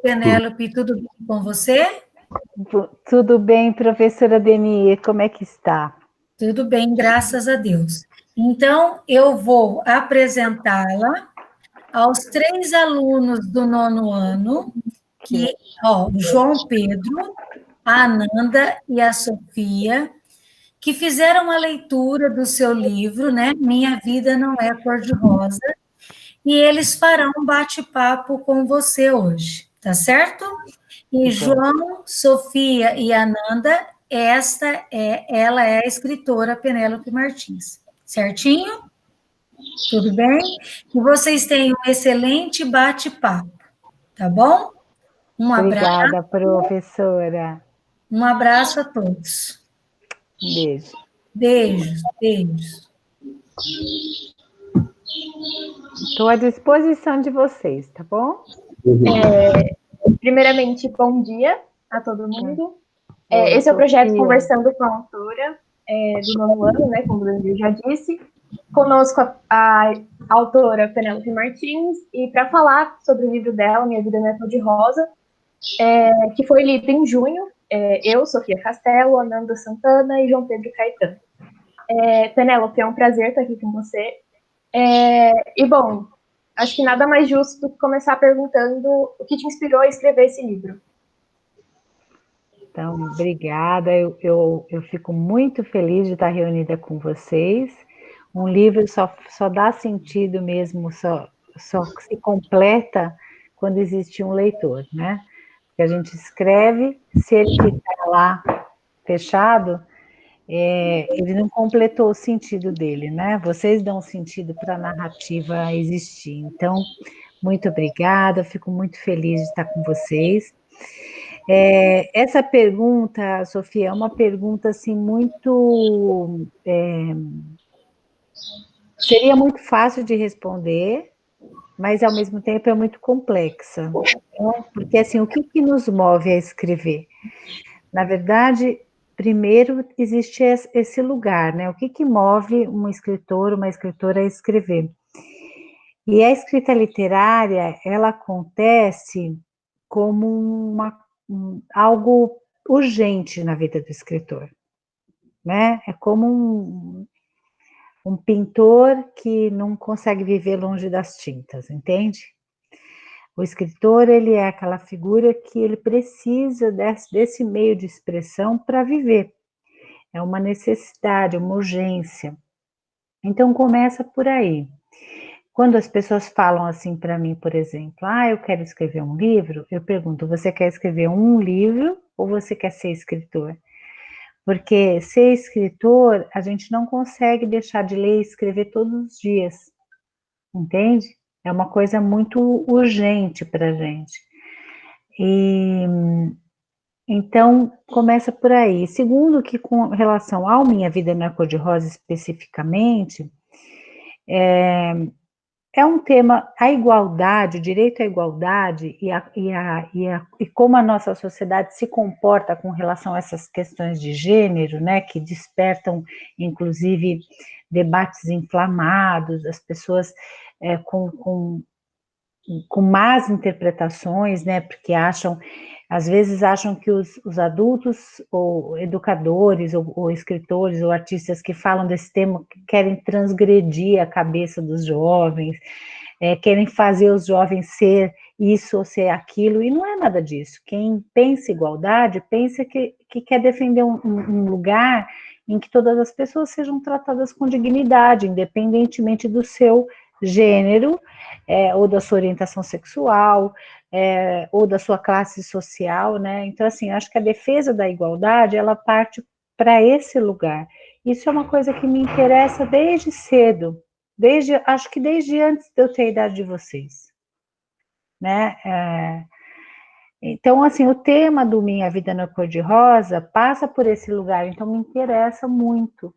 Penélope, tudo bem com você? Tudo bem, professora Deni, como é que está? Tudo bem, graças a Deus. Então, eu vou apresentá-la aos 3 alunos do 9º ano, que, o João Pedro, a Ananda e a Sofia, que fizeram a leitura do seu livro, né? Minha Vida Não É Cor-de-Rosa, e eles farão um bate-papo com você hoje, tá certo? E João, Sofia e Ananda, ela é a escritora Penélope Martins, certinho? Tudo bem? Que vocês tenham um excelente bate-papo, tá bom? Obrigada, professora. Um abraço a todos. Beijo. Beijos, beijos. Estou à disposição de vocês, tá bom? Primeiramente, bom dia a todo mundo. Oi, Esse é o projeto Sofia. Conversando com a Autora, do 9º ano, né, como o Brasil já disse. Conosco a autora Penélope Martins, e para falar sobre o livro dela, Minha Vida Não É Cor-de-Rosa, que foi lido em junho, eu, Sofia Castelo, Ananda Santana e João Pedro Caetano. Penélope, é um prazer estar aqui com você. E, bom, acho que nada mais justo do que começar perguntando o que te inspirou a escrever esse livro. Então, obrigada. Eu fico muito feliz de estar reunida com vocês. Um livro só dá sentido mesmo, só se completa quando existe um leitor, né? Porque a gente escreve, se ele ficar lá fechado, ele não completou o sentido dele, né? Vocês dão sentido para a narrativa existir. Então, muito obrigada, fico muito feliz de estar com vocês. Essa pergunta, Sofia, é uma pergunta assim muito... seria muito fácil de responder, mas ao mesmo tempo é muito complexa. Então, porque assim, o que nos move a escrever? Na verdade, primeiro existe esse lugar, né? O que move um escritor, uma escritora a escrever? E a escrita literária, ela acontece como algo urgente na vida do escritor, né? É como um pintor que não consegue viver longe das tintas, entende? O escritor, ele é aquela figura que ele precisa desse meio de expressão para viver. É uma necessidade, uma urgência. Então, começa por aí. Quando as pessoas falam assim para mim, por exemplo, eu quero escrever um livro, eu pergunto, você quer escrever um livro ou você quer ser escritor? Porque ser escritor, a gente não consegue deixar de ler e escrever todos os dias, entende? É uma coisa muito urgente para a gente. E então, começa por aí. Segundo, que com relação ao Minha Vida Não É Cor-de-Rosa especificamente, é um tema, a igualdade, o direito à igualdade e como a nossa sociedade se comporta com relação a essas questões de gênero, né, que despertam, inclusive, debates inflamados, as pessoas com más interpretações, né, porque às vezes acham que os adultos, ou educadores, ou escritores, ou artistas que falam desse tema, querem transgredir a cabeça dos jovens, querem fazer os jovens ser isso ou ser aquilo, e não é nada disso. Quem pensa igualdade, pensa que quer defender um lugar em que todas as pessoas sejam tratadas com dignidade, independentemente do seu gênero, ou da sua orientação sexual, ou da sua classe social, né? Então, assim, acho que a defesa da igualdade, ela parte para esse lugar. Isso é uma coisa que me interessa desde cedo, acho que desde antes de eu ter a idade de vocês, né? Então, assim, o tema do Minha Vida Não É Cor-de-Rosa passa por esse lugar, então me interessa muito.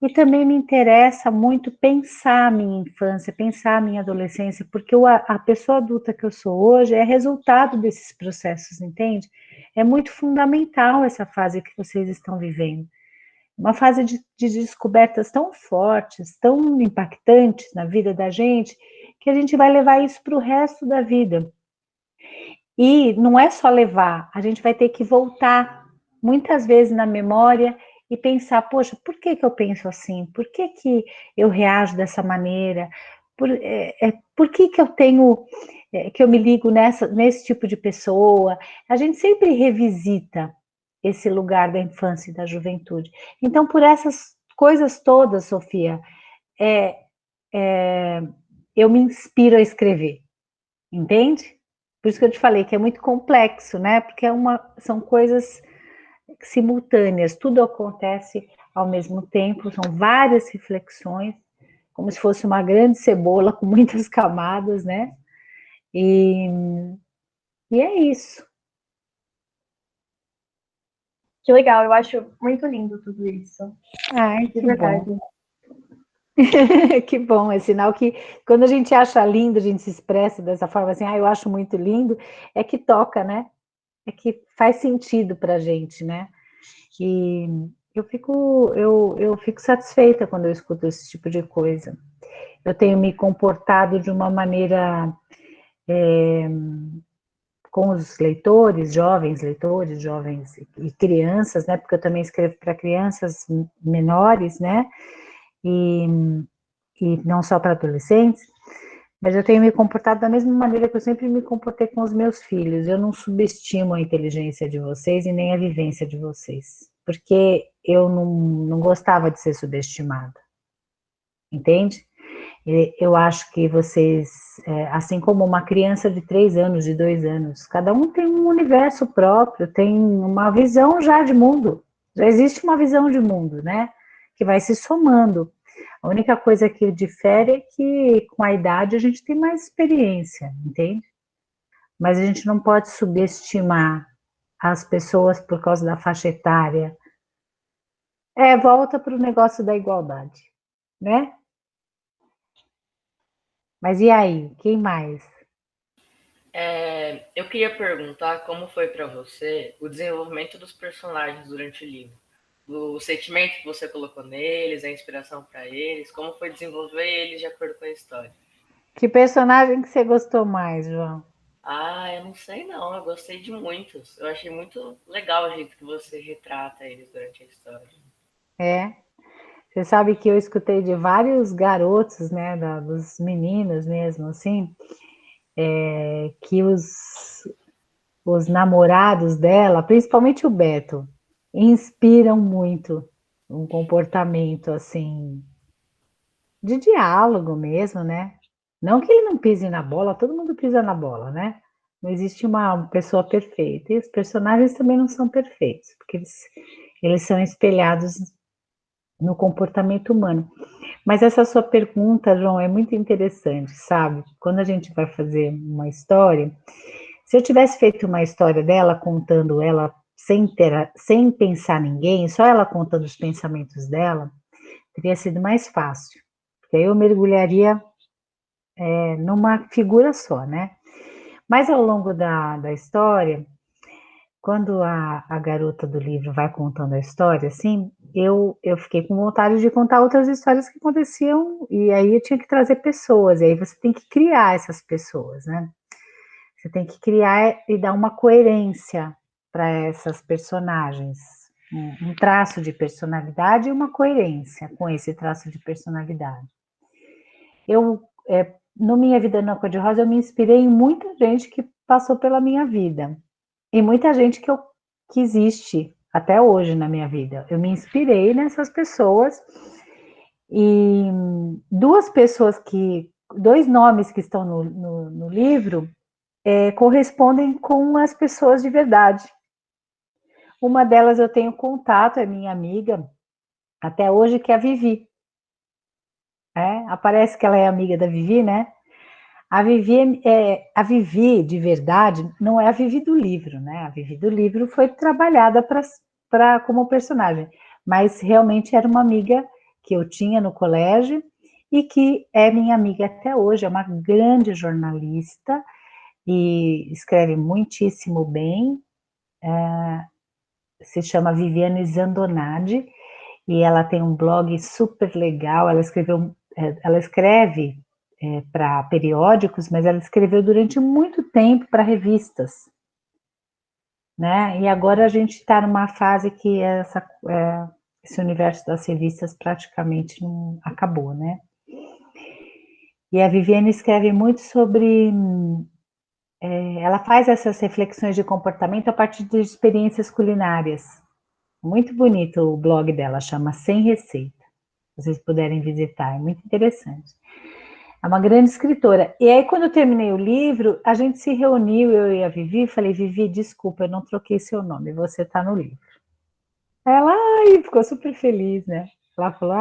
E também me interessa muito pensar a minha infância, pensar a minha adolescência, porque a pessoa adulta que eu sou hoje é resultado desses processos, entende? É muito fundamental essa fase que vocês estão vivendo. Uma fase de descobertas tão fortes, tão impactantes na vida da gente, que a gente vai levar isso para o resto da vida. E não é só levar, a gente vai ter que voltar muitas vezes na memória e pensar, poxa, por que que eu penso assim? Por que que eu reajo dessa maneira? Por que que eu tenho, que eu me ligo nesse tipo de pessoa? A gente sempre revisita esse lugar da infância e da juventude. Então, por essas coisas todas, Sofia, é, eu me inspiro a escrever, entende? Por isso que eu te falei que é muito complexo, né? Porque são coisas simultâneas, tudo acontece ao mesmo tempo, são várias reflexões, como se fosse uma grande cebola com muitas camadas, né? E, e é isso. Que legal, eu acho muito lindo tudo isso. Ai, De que verdade. bom. Que bom, é sinal que quando a gente acha lindo, a gente se expressa dessa forma assim, eu acho muito lindo, é que toca, né? É que faz sentido pra gente, né? E eu fico satisfeita quando eu escuto esse tipo de coisa. Eu tenho me comportado de uma maneira com os leitores, jovens e crianças, né? Porque eu também escrevo para crianças menores, né? E, e não só para adolescentes. Mas eu tenho me comportado da mesma maneira que eu sempre me comportei com os meus filhos. Eu não subestimo a inteligência de vocês e nem a vivência de vocês, porque eu não gostava de ser subestimada, entende? Eu acho que vocês, assim como uma criança de 3 anos, de 2 anos, cada um tem um universo próprio, tem uma visão já de mundo, já existe uma visão de mundo, né? Que vai se somando. A única coisa que difere é que com a idade a gente tem mais experiência, entende? Mas a gente não pode subestimar as pessoas por causa da faixa etária. Volta para o negócio da igualdade, né? Mas e aí, quem mais? Eu queria perguntar como foi para você o desenvolvimento dos personagens durante o livro. O sentimento que você colocou neles, a inspiração para eles, como foi desenvolver eles de acordo com a história. Que personagem que você gostou mais, João? Eu não sei não, eu gostei de muitos. Eu achei muito legal o jeito que você retrata eles durante a história. É, você sabe que eu escutei de vários garotos, né, dos meninos mesmo, assim, que os namorados dela, principalmente o Beto, inspiram muito um comportamento, assim, de diálogo mesmo, né? Não que ele não pise na bola, todo mundo pisa na bola, né? Não existe uma pessoa perfeita. E os personagens também não são perfeitos, porque eles são espelhados no comportamento humano. Mas essa sua pergunta, João, é muito interessante, sabe? Quando a gente vai fazer uma história, se eu tivesse feito uma história dela, contando ela sem pensar ninguém, só ela contando os pensamentos dela, teria sido mais fácil. Porque aí eu mergulharia numa figura só, né? Mas ao longo da história, quando a garota do livro vai contando a história, assim, eu fiquei com vontade de contar outras histórias que aconteciam, e aí eu tinha que trazer pessoas, e aí você tem que criar essas pessoas, né? Você tem que criar e dar uma coerência para essas personagens, um traço de personalidade e uma coerência com esse traço de personalidade. No Minha Vida na Cor-de-Rosa, eu me inspirei em muita gente que passou pela minha vida, e muita gente que existe até hoje na minha vida. Eu me inspirei nessas pessoas, e dois nomes que estão no livro correspondem com as pessoas de verdade. Uma delas eu tenho contato, é minha amiga até hoje, que é a Vivi. Aparece que ela é amiga da Vivi, né? A Vivi de verdade não é a Vivi do livro, né? A Vivi do livro foi trabalhada como personagem, mas realmente era uma amiga que eu tinha no colégio e que é minha amiga até hoje, é uma grande jornalista e escreve muitíssimo bem, se chama Viviane Zandonade, e ela tem um blog super legal, ela escreve para periódicos, mas ela escreveu durante muito tempo para revistas, né? E agora a gente está numa fase que esse universo das revistas praticamente não acabou, né? E a Viviane escreve muito sobre... ela faz essas reflexões de comportamento a partir de experiências culinárias. Muito bonito o blog dela, chama Sem Receita. Se vocês puderem visitar, é muito interessante. É uma grande escritora. E aí, quando eu terminei o livro, a gente se reuniu, eu e a Vivi, falei, Vivi, desculpa, eu não troquei seu nome, você está no livro. Ela ficou super feliz, né? Ela falou,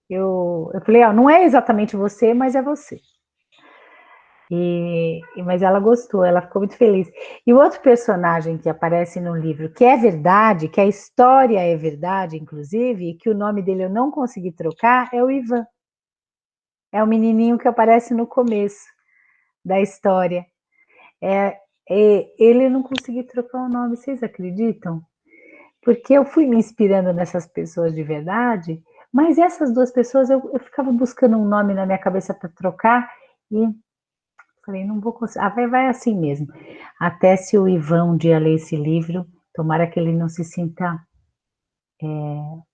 eu falei, não é exatamente você, mas é você. Mas ela gostou, ela ficou muito feliz. E o outro personagem que aparece no livro, que é verdade, que a história é verdade, inclusive, e que o nome dele eu não consegui trocar, é o Ivan. É o menininho que aparece no começo da história. Ele não consegui trocar o nome, vocês acreditam? Porque eu fui me inspirando nessas pessoas de verdade, mas essas duas pessoas eu ficava buscando um nome na minha cabeça para trocar e falei, não vou conseguir. Vai assim mesmo. Até se o Ivan um dia ler esse livro, tomara que ele não se sinta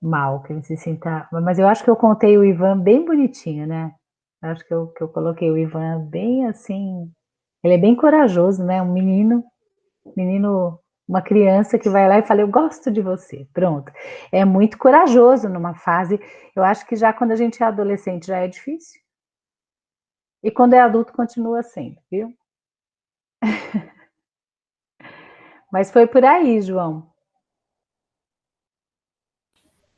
mal, que ele se sinta... Mas eu acho que eu contei o Ivan bem bonitinho, né? Eu acho que eu coloquei o Ivan bem assim... Ele é bem corajoso, né? Um menino, uma criança que vai lá e fala, eu gosto de você. Pronto. É muito corajoso numa fase... Eu acho que já quando a gente é adolescente já é difícil. E quando é adulto continua sendo, viu? Mas foi por aí, João.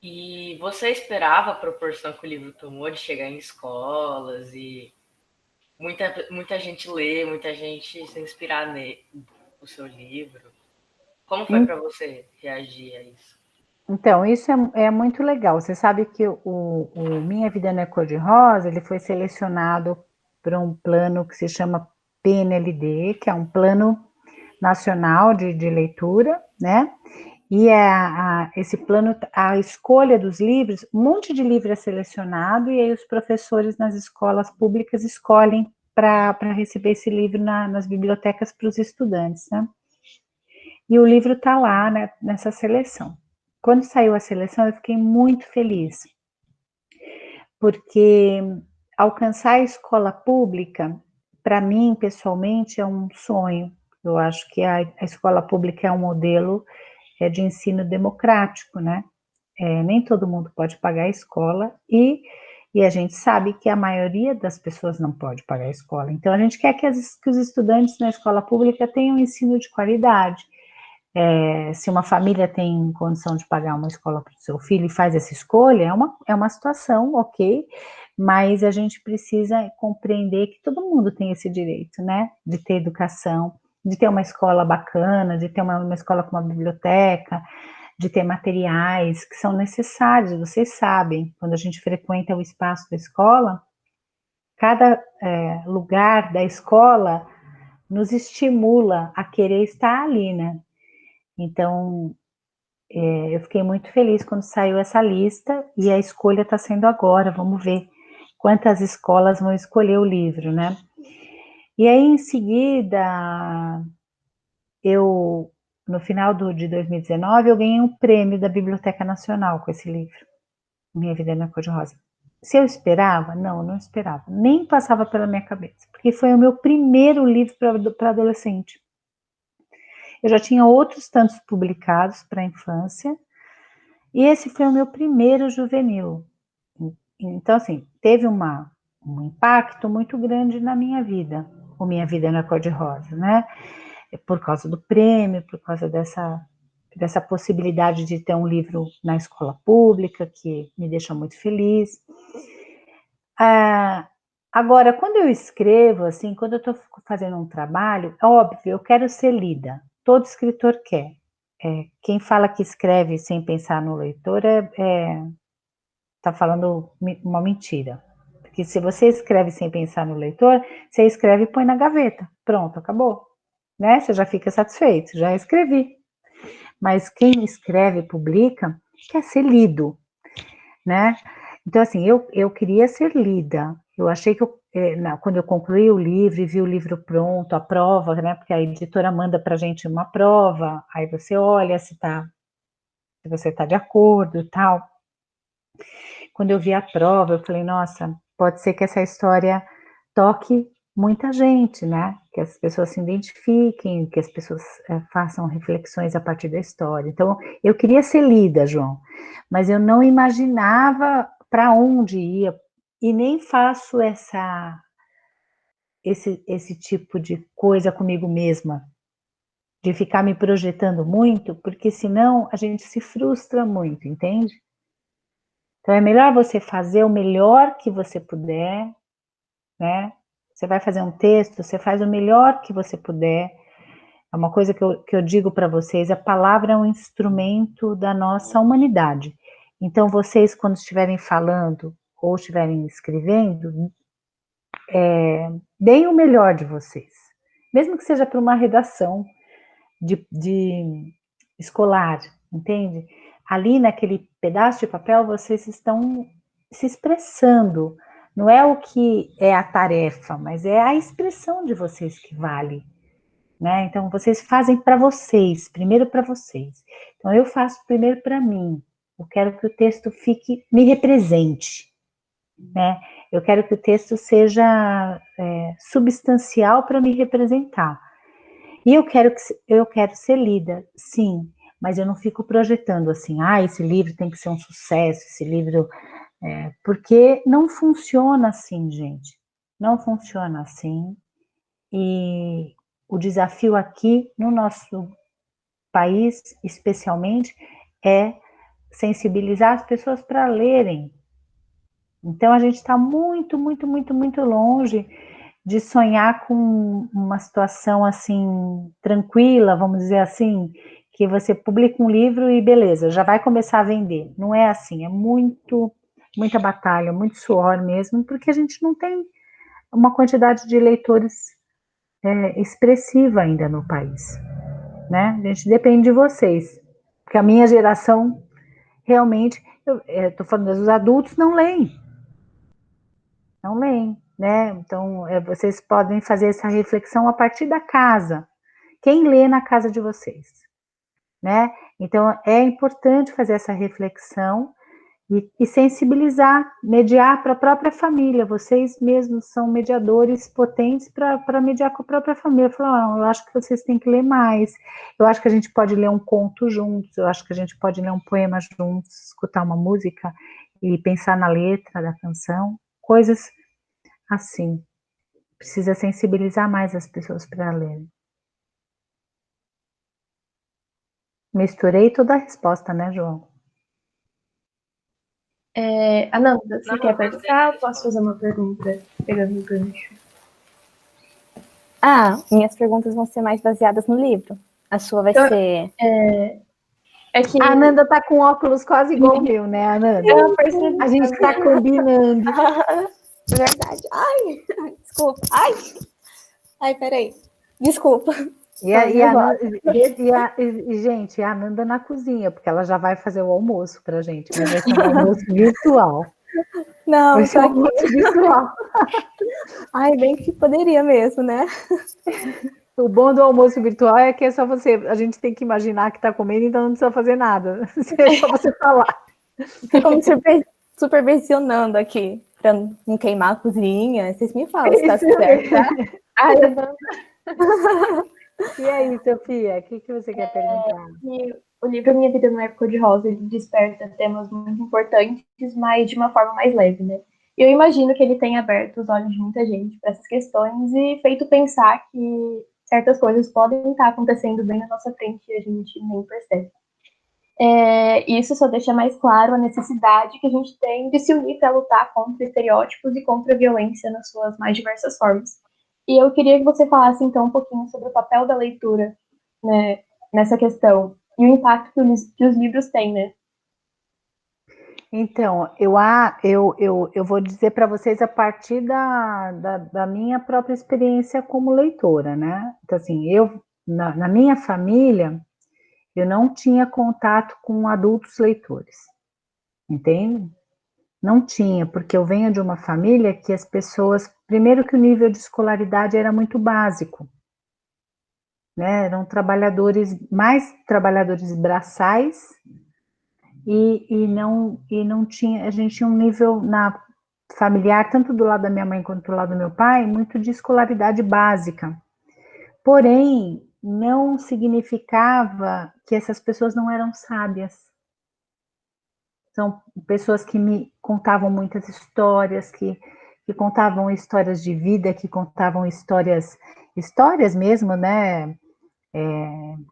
E você esperava a proporção que o livro tomou de chegar em escolas e muita gente ler, muita gente se inspirar no seu livro? Como foi para você reagir a isso? Então, isso é muito legal. Você sabe que o Minha Vida Não é Cor-de-Rosa, ele foi selecionado para um plano que se chama PNLD, que é um plano nacional de leitura, né? E esse plano, a escolha dos livros, um monte de livro é selecionado e aí os professores nas escolas públicas escolhem para receber esse livro nas bibliotecas para os estudantes, né? E o livro está lá, né, nessa seleção. Quando saiu a seleção, eu fiquei muito feliz, porque alcançar a escola pública, para mim, pessoalmente, é um sonho. Eu acho que a escola pública é um modelo de ensino democrático, né? Nem todo mundo pode pagar a escola e a gente sabe que a maioria das pessoas não pode pagar a escola. Então, a gente quer que os estudantes na escola pública tenham um ensino de qualidade. Se uma família tem condição de pagar uma escola para o seu filho e faz essa escolha, é uma situação, ok, mas a gente precisa compreender que todo mundo tem esse direito, né, de ter educação, de ter uma escola bacana, de ter uma escola com uma biblioteca, de ter materiais que são necessários. Vocês sabem, quando a gente frequenta o espaço da escola, cada lugar da escola nos estimula a querer estar ali, né? Então, eu fiquei muito feliz quando saiu essa lista e a escolha está sendo agora. Vamos ver quantas escolas vão escolher o livro, né? E aí, em seguida, no final de 2019, eu ganhei um prêmio da Biblioteca Nacional com esse livro, Minha Vida na Cor-de-Rosa. Se eu esperava? Não, eu não esperava. Nem passava pela minha cabeça, porque foi o meu primeiro livro para adolescente. Eu já tinha outros tantos publicados para a infância, e esse foi o meu primeiro juvenil. Então, assim, teve um impacto muito grande na minha vida, o Minha Vida na Cor-de-Rosa, né? Por causa do prêmio, por causa dessa possibilidade de ter um livro na escola pública, que me deixa muito feliz. Agora, quando eu escrevo, assim, quando eu estou fazendo um trabalho, é óbvio, eu quero ser lida. Todo escritor quer. Quem fala que escreve sem pensar no leitor está falando uma mentira. Porque se você escreve sem pensar no leitor, você escreve e põe na gaveta. Pronto, acabou. Né? Você já fica satisfeito, já escrevi. Mas quem escreve e publica quer ser lido, né? Então, assim, eu queria ser lida. Eu achei que quando eu concluí o livro e vi o livro pronto, a prova, né? Porque a editora manda para a gente uma prova, aí você olha se você está de acordo e tal. Quando eu vi a prova, eu falei, nossa, pode ser que essa história toque muita gente, né? Que as pessoas se identifiquem, que as pessoas façam reflexões a partir da história. Então, eu queria ser lida, João, mas eu não imaginava para onde ia, e nem faço esse tipo de coisa comigo mesma, de ficar me projetando muito, porque senão a gente se frustra muito, entende? Então, é melhor você fazer o melhor que você puder, né? Você vai fazer um texto, você faz o melhor que você puder. É uma coisa que eu digo para vocês, a palavra é um instrumento da nossa humanidade. Então, vocês, quando estiverem falando ou estiverem escrevendo, deem o melhor de vocês. Mesmo que seja para uma redação de escolar, entende? Ali naquele pedaço de papel, vocês estão se expressando. Não é o que é a tarefa, mas é a expressão de vocês que vale, né? Então, vocês fazem para vocês, primeiro para vocês. Então, eu faço primeiro para mim. Eu quero que o texto me represente, né? Eu quero que o texto seja substancial para me representar. E eu quero ser lida, sim, mas eu não fico projetando assim, esse livro tem que ser um sucesso, esse livro... porque não funciona assim, gente. Não funciona assim. E o desafio aqui, no nosso país, especialmente, é sensibilizar as pessoas para lerem. Então, a gente está muito, muito, muito, muito longe de sonhar com uma situação assim, tranquila, vamos dizer assim, que você publica um livro e beleza, já vai começar a vender. Não é assim, é muita batalha, muito suor mesmo, porque a gente não tem uma quantidade de leitores expressiva ainda no país, né? A gente depende de vocês, porque a minha geração realmente, eu estou falando, os adultos não leem, né? Então, vocês podem fazer essa reflexão a partir da casa. Quem lê na casa de vocês, né? Então, é importante fazer essa reflexão e sensibilizar, mediar para a própria família. Vocês mesmos são mediadores potentes para mediar com a própria família. Falar, eu acho que vocês têm que ler mais. Eu acho que a gente pode ler um conto juntos. Eu acho que a gente pode ler um poema juntos, escutar uma música e pensar na letra da canção. Coisas assim. Precisa sensibilizar mais as pessoas para ler. Misturei toda a resposta, né, João? Ananda, você Não, quer eu gostei da perguntar? Eu posso resposta. fazer uma pergunta, pegando o gancho? Minhas perguntas vão ser mais baseadas no livro. A sua vai Então, ser... É que A Ananda tá com óculos quase igual o meu, né, Ananda? eu percebi. A gente tá combinando. Verdade. Ai, desculpa. Ai, peraí. Desculpa. Gente, a Ananda na cozinha, porque ela já vai fazer o almoço pra gente, mas vai ser um almoço virtual. Não, Vai ser um almoço virtual. Ai, bem que poderia mesmo, né? O bom do almoço virtual é que é só a gente tem que imaginar que tá comendo, então não precisa fazer nada. É só você falar. Ficam me supervisionando aqui, pra não queimar a cozinha. Vocês me falam se tá certo, tá? E aí, Sofia, o que você quer perguntar? O livro Minha Vida na Época de Rosa, ele desperta temas muito importantes, mas de uma forma mais leve, né? E eu imagino que ele tenha aberto os olhos de muita gente para essas questões e feito pensar que certas coisas podem estar acontecendo bem na nossa frente e a gente nem percebe. Isso só deixa mais claro a necessidade que a gente tem de se unir para lutar contra estereótipos e contra a violência nas suas mais diversas formas. E eu queria que você falasse, então, um pouquinho sobre o papel da leitura, né, nessa questão e o impacto que os livros têm, né? Então, eu vou dizer para vocês a partir da minha própria experiência como leitora, né? Então, assim, na minha família, eu não tinha contato com adultos leitores, entende? Não tinha, porque eu venho de uma família que as pessoas, primeiro que o nível de escolaridade era muito básico, né? Eram mais trabalhadores braçais e não tinha, a gente tinha um nível familiar, tanto do lado da minha mãe quanto do lado do meu pai, muito de escolaridade básica. Porém, não significava que essas pessoas não eram sábias. São pessoas que me contavam muitas histórias, que contavam histórias de vida, que contavam histórias mesmo, né?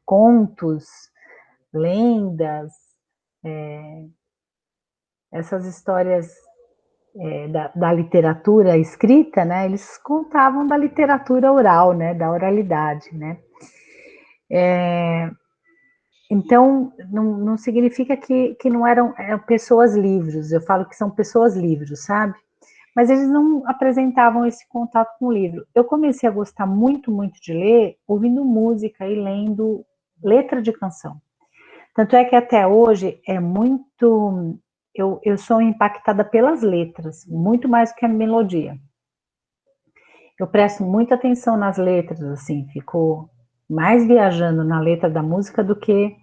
Contos, lendas, essas histórias da literatura escrita, né? Eles contavam da literatura oral, né? Da oralidade, né? Então, não significa que não eram pessoas livres, eu falo que são pessoas livres, sabe? Mas eles não apresentavam esse contato com o livro. Eu comecei a gostar muito, muito de ler, ouvindo música e lendo letra de canção. Tanto é que até hoje é muito... Eu sou impactada pelas letras, muito mais do que a melodia. Eu presto muita atenção nas letras, assim, fico mais viajando na letra da música do que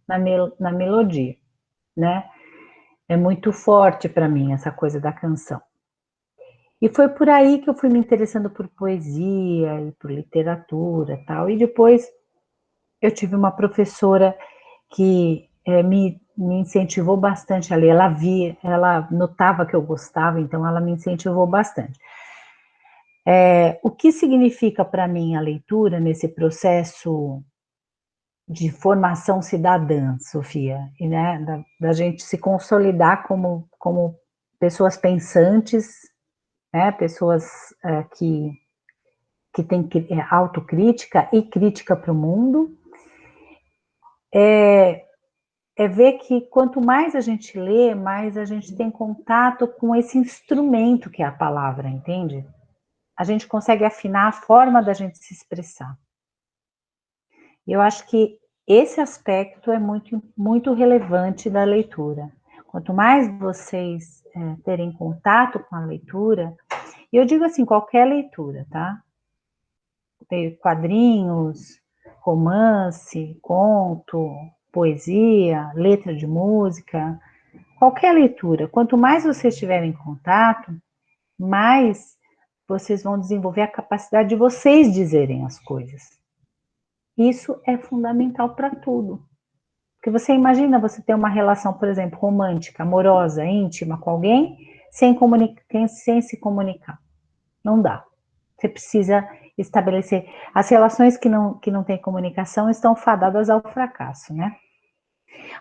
na melodia, né? É muito forte para mim essa coisa da canção. E foi por aí que eu fui me interessando por poesia e por literatura e tal. E depois eu tive uma professora que me incentivou bastante a ler. Ela notava que eu gostava, então ela me incentivou bastante. O que significa para mim a leitura nesse processo de formação cidadã, Sofia, e, né, da gente se consolidar como pessoas pensantes, né, pessoas que têm autocrítica e crítica para o mundo, é ver que quanto mais a gente lê, mais a gente tem contato com esse instrumento que é a palavra, entende? A gente consegue afinar a forma da gente se expressar. E eu acho que esse aspecto é muito, muito relevante da leitura. Quanto mais vocês terem contato com a leitura, e eu digo assim, qualquer leitura, tá? Quadrinhos, romance, conto, poesia, letra de música, qualquer leitura. Quanto mais vocês tiverem contato, mais vocês vão desenvolver a capacidade de vocês dizerem as coisas. Isso é fundamental para tudo. Porque você imagina você ter uma relação, por exemplo, romântica, amorosa, íntima com alguém, sem se comunicar. Não dá. Você precisa estabelecer. As relações que não têm comunicação estão fadadas ao fracasso, né?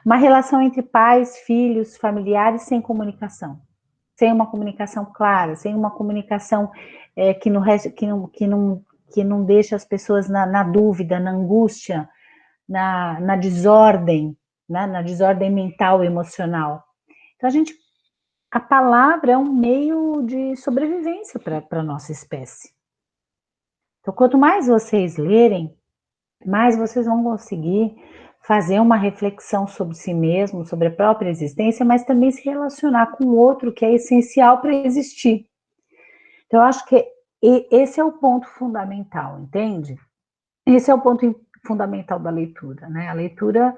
Uma relação entre pais, filhos, familiares sem comunicação. Sem uma comunicação clara, sem uma comunicação que não deixa as pessoas na dúvida, na angústia, na desordem, né? Na desordem mental e emocional. Então, a palavra é um meio de sobrevivência para a nossa espécie. Então, quanto mais vocês lerem, mais vocês vão conseguir fazer uma reflexão sobre si mesmo, sobre a própria existência, mas também se relacionar com o outro, que é essencial para existir. Então, eu acho que esse é o ponto fundamental, entende? Esse é o ponto fundamental da leitura, né? A leitura,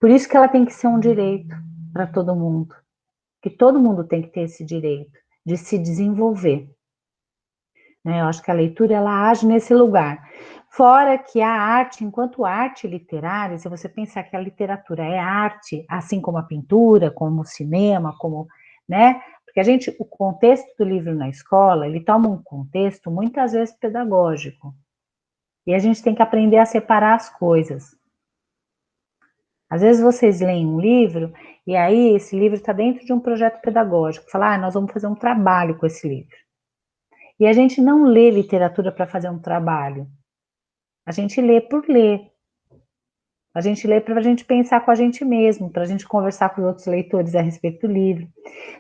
por isso que ela tem que ser um direito para todo mundo, que todo mundo tem que ter esse direito de se desenvolver. Né? Eu acho que a leitura, ela age nesse lugar. Fora que a arte, enquanto arte literária, se você pensar que a literatura é arte, assim como a pintura, como o cinema, como, né? Porque o contexto do livro na escola, ele toma um contexto muitas vezes pedagógico. E a gente tem que aprender a separar as coisas. Às vezes vocês leem um livro, e aí esse livro está dentro de um projeto pedagógico. Fala, nós vamos fazer um trabalho com esse livro. E a gente não lê literatura para fazer um trabalho. A gente lê por ler. A gente lê para a gente pensar com a gente mesmo, para a gente conversar com os outros leitores a respeito do livro.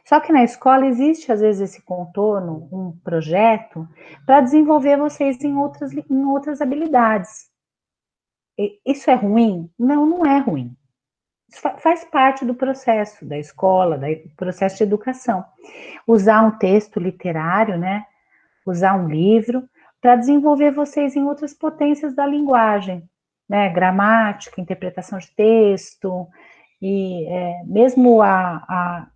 Só que na escola existe, às vezes, esse contorno, um projeto, para desenvolver vocês em outras habilidades. Isso é ruim? Não, não é ruim. faz parte do processo da escola, do processo de educação. Usar um texto literário, né? Usar um livro para desenvolver vocês em outras potências da linguagem, né? Gramática, interpretação de texto, e mesmo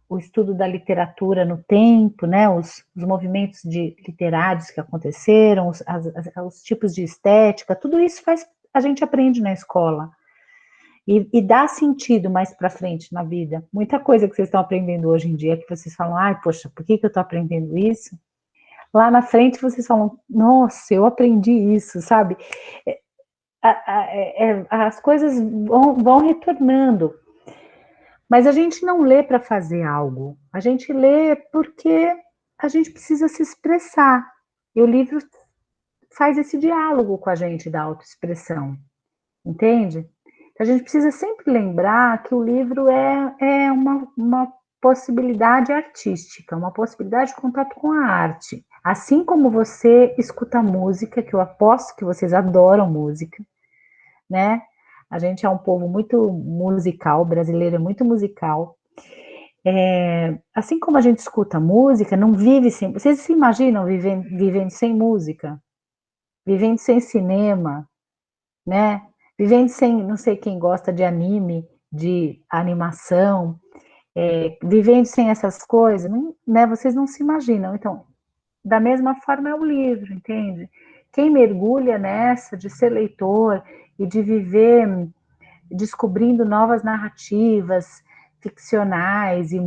o estudo da literatura no tempo, né? Os movimentos literários que aconteceram, os tipos de estética, tudo isso a gente aprende na escola. E dá sentido mais para frente na vida. Muita coisa que vocês estão aprendendo hoje em dia, que vocês falam, ai, poxa, por que eu estou aprendendo isso? Lá na frente vocês falam, nossa, eu aprendi isso, sabe? As coisas vão retornando. Mas a gente não lê para fazer algo. A gente lê porque a gente precisa se expressar. E o livro faz esse diálogo com a gente da autoexpressão. Entende? A gente precisa sempre lembrar que o livro é uma possibilidade artística, uma possibilidade de contato com a arte. Assim como você escuta música, que eu aposto que vocês adoram música, né? A gente é um povo muito musical, brasileiro é muito musical. Assim como a gente escuta música, não vive sem... Vocês se imaginam vivendo sem música? Vivendo sem cinema, né? Vivendo sem, não sei quem gosta de anime, de animação, vivendo sem essas coisas, não, né? Vocês não se imaginam. Então, da mesma forma é o livro, entende? Quem mergulha nessa de ser leitor e de viver descobrindo novas narrativas ficcionais e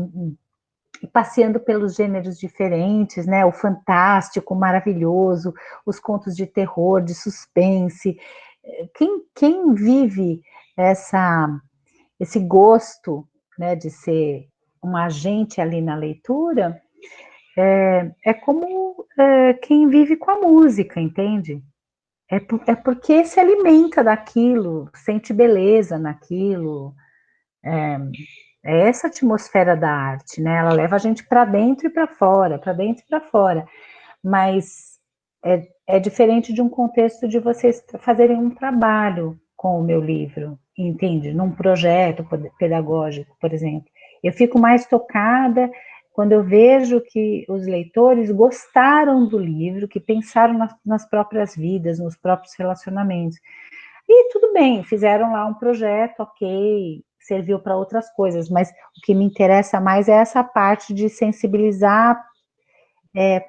passeando pelos gêneros diferentes, né? O fantástico, o maravilhoso, os contos de terror, de suspense. Quem vive esse gosto, né, de ser um agente ali na leitura, é como quem vive com a música, entende? É porque se alimenta daquilo, sente beleza naquilo. É essa atmosfera da arte, né? Ela leva a gente para dentro e para fora, para dentro e para fora. Mas é diferente de um contexto de vocês fazerem um trabalho com o meu livro, entende? Num projeto pedagógico, por exemplo. Eu fico mais tocada quando eu vejo que os leitores gostaram do livro, que pensaram nas próprias vidas, nos próprios relacionamentos. E tudo bem, fizeram lá um projeto, ok, serviu para outras coisas, mas o que me interessa mais é essa parte de sensibilizar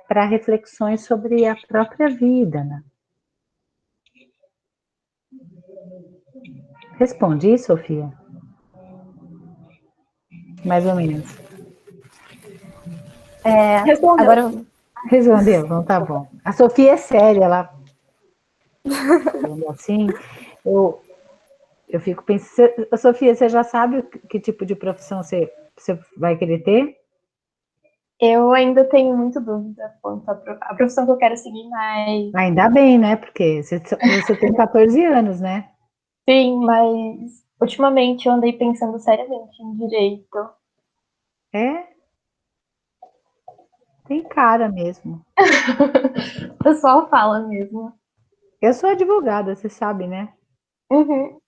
para reflexões sobre a própria vida, né? Respondi, Sofia? Mais ou menos. Agora, Respondeu, então tá bom. A Sofia é séria, ela... assim, eu fico pensando... Sofia, você já sabe que tipo de profissão você vai querer ter? Eu ainda tenho muita dúvida quanto à profissão que eu quero seguir, mas... Ainda bem, né? Porque você tem 14 anos, né? Sim, mas ultimamente eu andei pensando seriamente em direito. Tem cara mesmo. O pessoal fala mesmo. Eu sou advogada, você sabe, né? Uhum.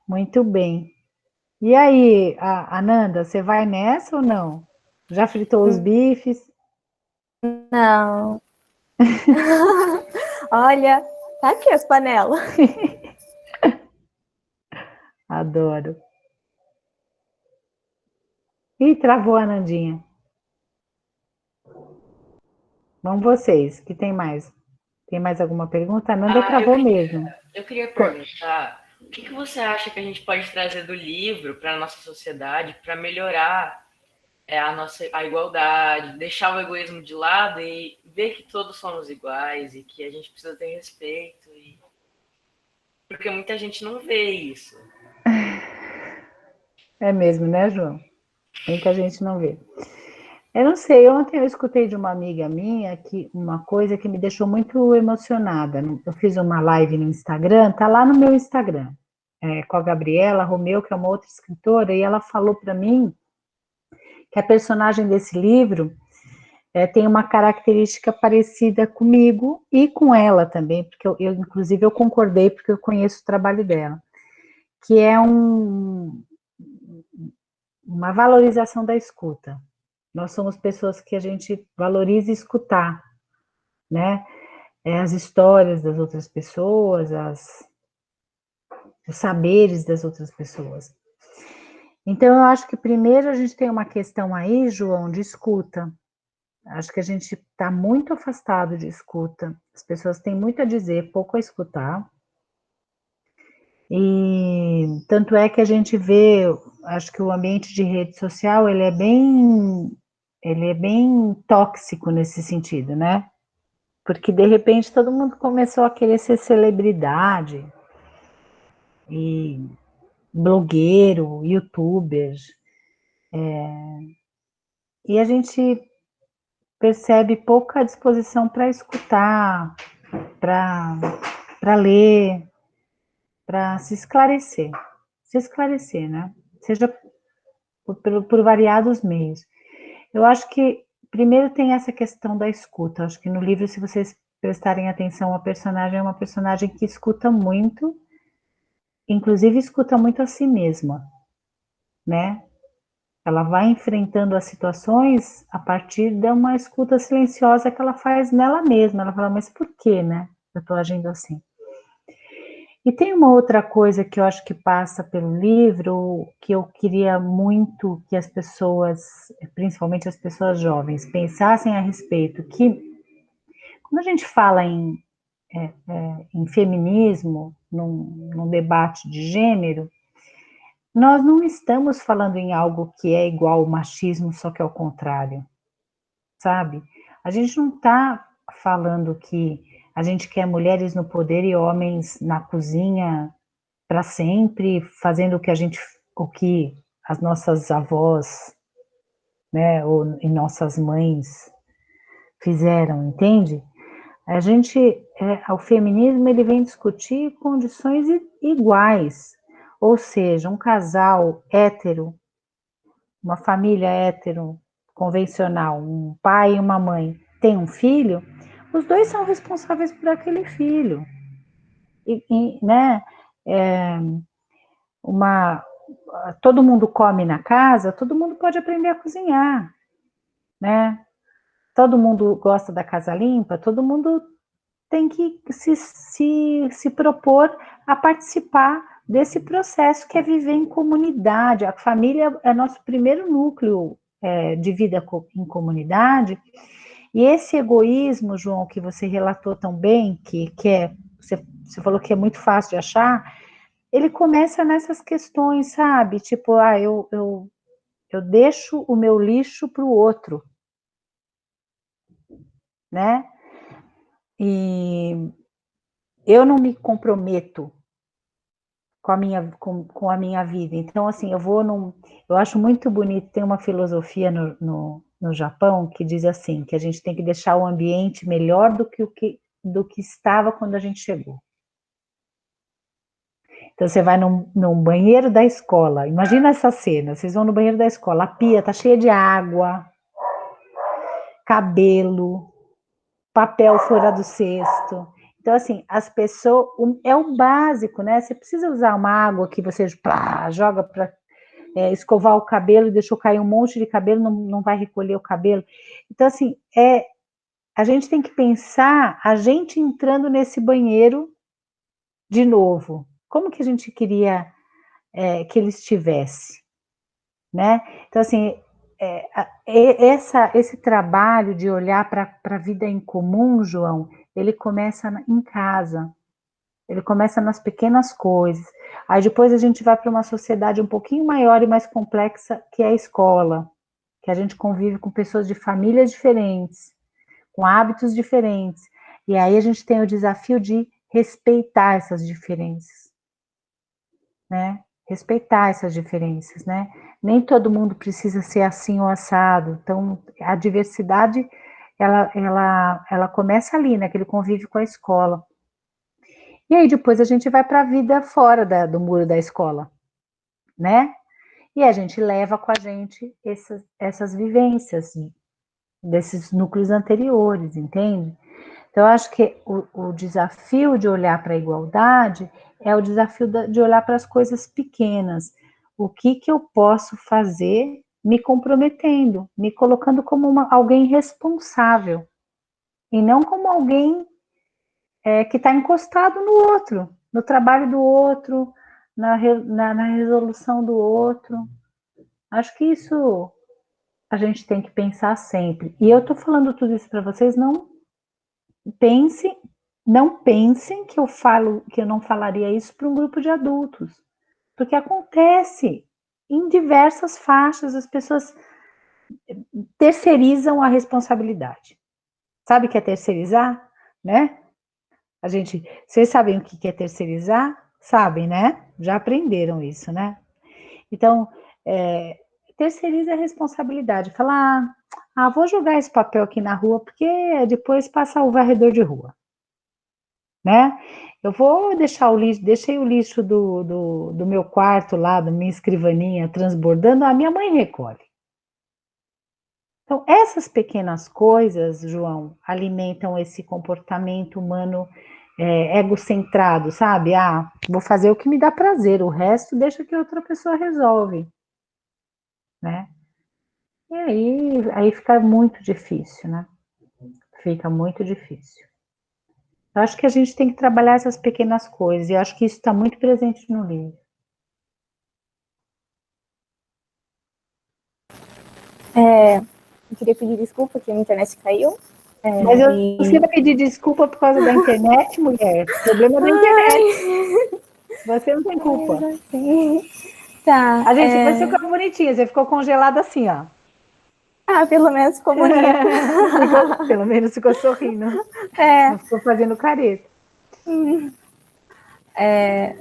Muito bem. E aí, Ananda, você vai nessa ou não? Já fritou os bifes? não. Olha, tá aqui as panelas. Adoro. Ih, travou a Anandinha. Vamos vocês, que tem mais? Tem mais alguma pergunta? A Ananda travou mesmo. Eu queria perguntar, o que você acha que a gente pode trazer do livro para a nossa sociedade para melhorar a igualdade, deixar o egoísmo de lado e ver que todos somos iguais e que a gente precisa ter respeito? Porque muita gente não vê isso. É mesmo, né, João? Muita gente não vê. Eu não sei, ontem eu escutei de uma amiga minha uma coisa que me deixou muito emocionada. Eu fiz uma live no Instagram, tá lá no meu Instagram, com a Gabriela Romeu, que é uma outra escritora, e ela falou para mim que a personagem desse livro tem uma característica parecida comigo e com ela também, porque inclusive eu concordei porque eu conheço o trabalho dela, que é uma valorização da escuta. Nós somos pessoas que a gente valoriza escutar, né? As histórias das outras pessoas, os saberes das outras pessoas. Então, eu acho que primeiro a gente tem uma questão aí, João, de escuta. Acho que a gente está muito afastado de escuta. As pessoas têm muito a dizer, pouco a escutar. E tanto é que a gente vê, acho que o ambiente de rede social, ele é bem tóxico nesse sentido, né? Porque de repente todo mundo começou a querer ser celebridade e blogueiro, youtubers, e a gente percebe pouca disposição para escutar, para ler, para se esclarecer, né? Seja por variados meios. Eu acho que primeiro tem essa questão da escuta. Acho que no livro, se vocês prestarem atenção, a personagem é uma personagem que escuta muito, inclusive escuta muito a si mesma, né? Ela vai enfrentando as situações a partir de uma escuta silenciosa que ela faz nela mesma. Ela fala, mas por que, né? Eu tô agindo assim. E tem uma outra coisa que eu acho que passa pelo livro, que eu queria muito que as pessoas, principalmente as pessoas jovens, pensassem a respeito, que quando a gente fala em feminismo, num debate de gênero, nós não estamos falando em algo que é igual ao machismo, só que ao contrário, sabe? A gente não está falando que a gente quer mulheres no poder e homens na cozinha para sempre, fazendo o que as nossas avós, né, e nossas mães fizeram, entende? O feminismo, ele vem discutir condições iguais, ou seja, um casal hétero, uma família hétero convencional, um pai e uma mãe, tem um filho, os dois são responsáveis por aquele filho, né? Todo mundo come na casa, todo mundo pode aprender a cozinhar, né? Todo mundo gosta da casa limpa, todo mundo tem que se propor a participar desse processo que é viver em comunidade. A família é nosso primeiro núcleo de vida em comunidade, e esse egoísmo, João, que você relatou tão bem, você falou que é muito fácil de achar, ele começa nessas questões, sabe? Tipo, eu deixo o meu lixo para o outro, né? E eu não me comprometo com a minha vida. Então, assim, eu acho muito bonito, tem uma filosofia no Japão que diz assim, que a gente tem que deixar o ambiente melhor do que estava quando a gente chegou. Então, você vai num banheiro da escola, imagina essa cena, vocês vão no banheiro da escola, a pia tá cheia de água, cabelo, papel fora do cesto. Então, assim, as pessoas, é o básico, né? Você precisa usar uma água que você joga para escovar o cabelo, deixou cair um monte de cabelo, não vai recolher o cabelo. Então, assim, a gente tem que pensar a gente entrando nesse banheiro de novo. Como que a gente queria que ele estivesse, né? Então, assim, esse trabalho de olhar para a vida em comum, João, ele começa em casa, ele começa nas pequenas coisas. Aí depois a gente vai para uma sociedade um pouquinho maior e mais complexa, que é a escola, que a gente convive com pessoas de famílias diferentes, com hábitos diferentes. E aí a gente tem o desafio de respeitar essas diferenças, né? Respeitar essas diferenças, né? Nem todo mundo precisa ser assim ou assado. Então, a diversidade, ela começa ali, naquele convívio com a escola. E aí depois a gente vai para a vida fora do muro da escola, né? E a gente leva com a gente essas vivências desses núcleos anteriores, entende? Então, eu acho que o desafio de olhar para a igualdade é o desafio de olhar para as coisas pequenas. O que eu posso fazer me comprometendo, me colocando como alguém responsável, e não como alguém que está encostado no outro, no trabalho do outro, na resolução do outro. Acho que isso a gente tem que pensar sempre. E eu estou falando tudo isso para vocês, não pensem que eu não falaria isso para um grupo de adultos, porque acontece em diversas faixas, as pessoas terceirizam a responsabilidade. Sabe o que é terceirizar, né? Vocês sabem o que é terceirizar? Sabem, né? Já aprenderam isso, né? Então, terceiriza a responsabilidade. Fala, vou jogar esse papel aqui na rua, porque depois passa o varredor de rua, né? Eu vou deixei o lixo do meu quarto lá, da minha escrivaninha, transbordando, a minha mãe recolhe. Então, essas pequenas coisas, João, alimentam esse comportamento humano egocentrado, sabe? Vou fazer o que me dá prazer, o resto deixa que outra pessoa resolve, né? E aí fica muito difícil, né? Fica muito difícil. Eu acho que a gente tem que trabalhar essas pequenas coisas, e eu acho que isso está muito presente no livro. Eu queria pedir desculpa que a minha internet caiu. Mas você vai pedir desculpa por causa da internet, mulher? O problema é da internet. Você não tem culpa. Tá. Você ficou bonitinha, você ficou congelada assim, ó. Pelo menos ficou bonita. Pelo menos ficou sorrindo. Não ficou fazendo careta.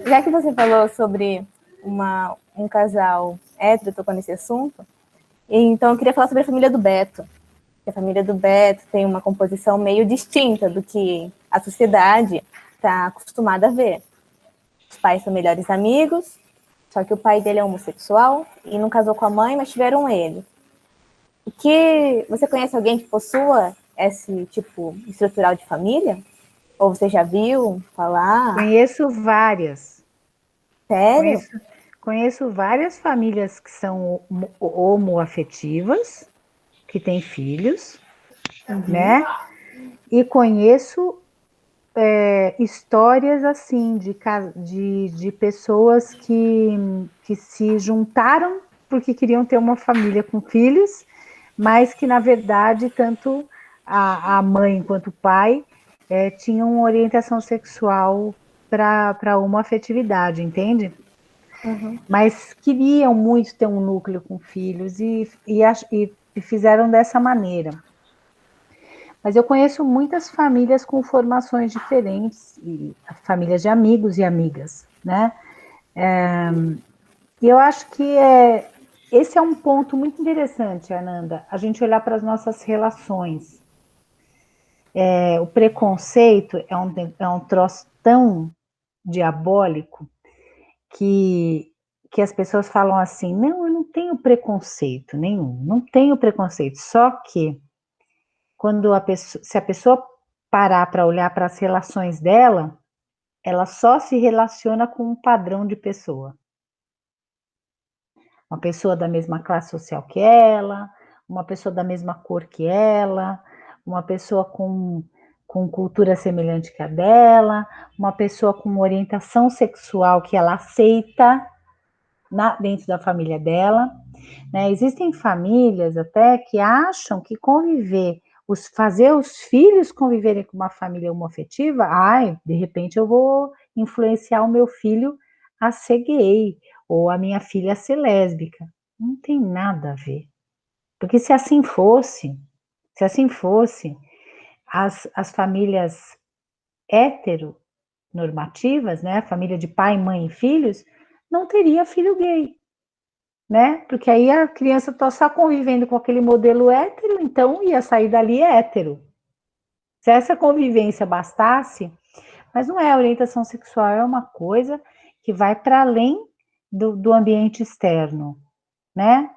Já que você falou sobre um casal hétero tocando nesse assunto, então eu queria falar sobre a família do Beto. A família do Beto tem uma composição meio distinta do que a sociedade está acostumada a ver. Os pais são melhores amigos, só que o pai dele é homossexual e não casou com a mãe, mas tiveram ele. E que você conhece alguém que possua esse tipo estrutural de família? Ou você já viu falar? Conheço várias. Sério? Conheço várias famílias que são homoafetivas, que têm filhos, né? E conheço histórias assim de pessoas que se juntaram porque queriam ter uma família com filhos, mas que na verdade tanto a mãe quanto o pai tinham uma orientação sexual para uma afetividade, entende? Mas queriam muito ter um núcleo com filhos e fizeram dessa maneira. Mas eu conheço muitas famílias com formações diferentes, e famílias de amigos e amigas, né? E eu acho que esse é um ponto muito interessante, Ananda, a gente olhar para as nossas relações. O preconceito é um troço tão diabólico que as pessoas falam assim, não, eu não tenho preconceito nenhum, não tenho preconceito, só que se a pessoa parar para olhar para as relações dela, ela só se relaciona com um padrão de pessoa. Uma pessoa da mesma classe social que ela, uma pessoa da mesma cor que ela, uma pessoa com cultura semelhante que a dela, uma pessoa com orientação sexual que ela aceita dentro da família dela, né? Existem famílias até que acham que fazer os filhos conviverem com uma família homoafetiva, de repente eu vou influenciar o meu filho a ser gay, ou a minha filha a ser lésbica. Não tem nada a ver. Porque se assim fosse, as famílias heteronormativas, né, a família de pai, mãe e filhos, não teria filho gay, né? Porque aí a criança está só convivendo com aquele modelo hétero, então ia sair dali hétero. Se essa convivência bastasse, mas não é, a orientação sexual é uma coisa que vai para além do ambiente externo, né?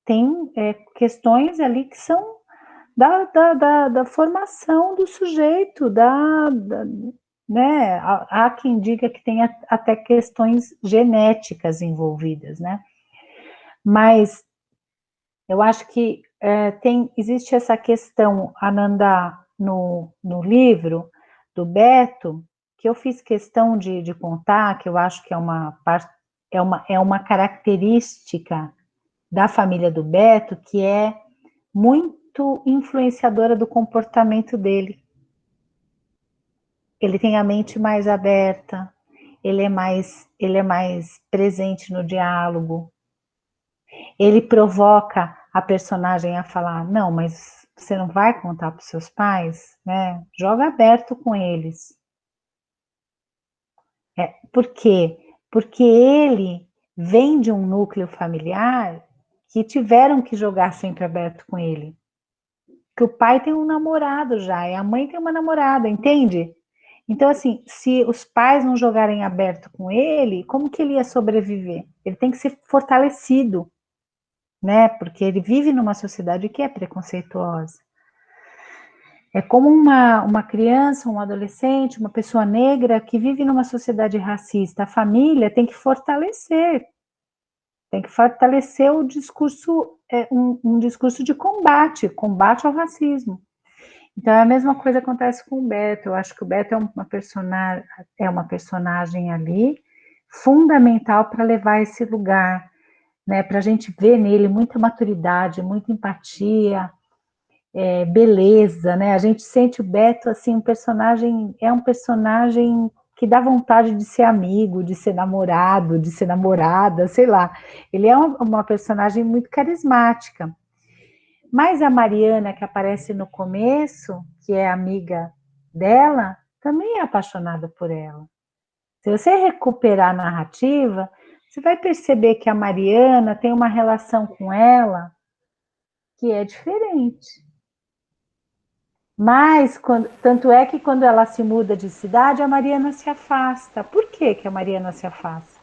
Tem questões ali que são da formação do sujeito, né? Há quem diga que tem até questões genéticas envolvidas, né? Mas eu acho que existe essa questão, Ananda, no livro do Beto, que eu fiz questão de contar, que eu acho que é uma característica da família do Beto, que é muito influenciadora do comportamento dele. Ele tem a mente mais aberta, ele é mais presente no diálogo, ele provoca a personagem a falar, não, mas você não vai contar para os seus pais, né? Joga aberto com eles. Por quê? Porque ele vem de um núcleo familiar que tiveram que jogar sempre aberto com ele. Que o pai tem um namorado já, e a mãe tem uma namorada, entende? Então, assim, se os pais não jogarem aberto com ele, como que ele ia sobreviver? Ele tem que ser fortalecido, né? Porque ele vive numa sociedade que é preconceituosa. É como uma criança, um adolescente, uma pessoa negra que vive numa sociedade racista. A família tem que fortalecer o discurso, um discurso de combate ao racismo. Então, a mesma coisa acontece com o Beto. Eu acho que o Beto é uma personagem ali fundamental para levar esse lugar, né? Para a gente ver nele muita maturidade, muita empatia, beleza, né? A gente sente o Beto assim, um personagem que dá vontade de ser amigo, de ser namorado, de ser namorada, sei lá. Ele é uma personagem muito carismática. Mas a Mariana, que aparece no começo, que é amiga dela, também é apaixonada por ela. Se você recuperar a narrativa, você vai perceber que a Mariana tem uma relação com ela que é diferente. Mas, tanto é que quando ela se muda de cidade, a Mariana se afasta. Por que a Mariana se afasta?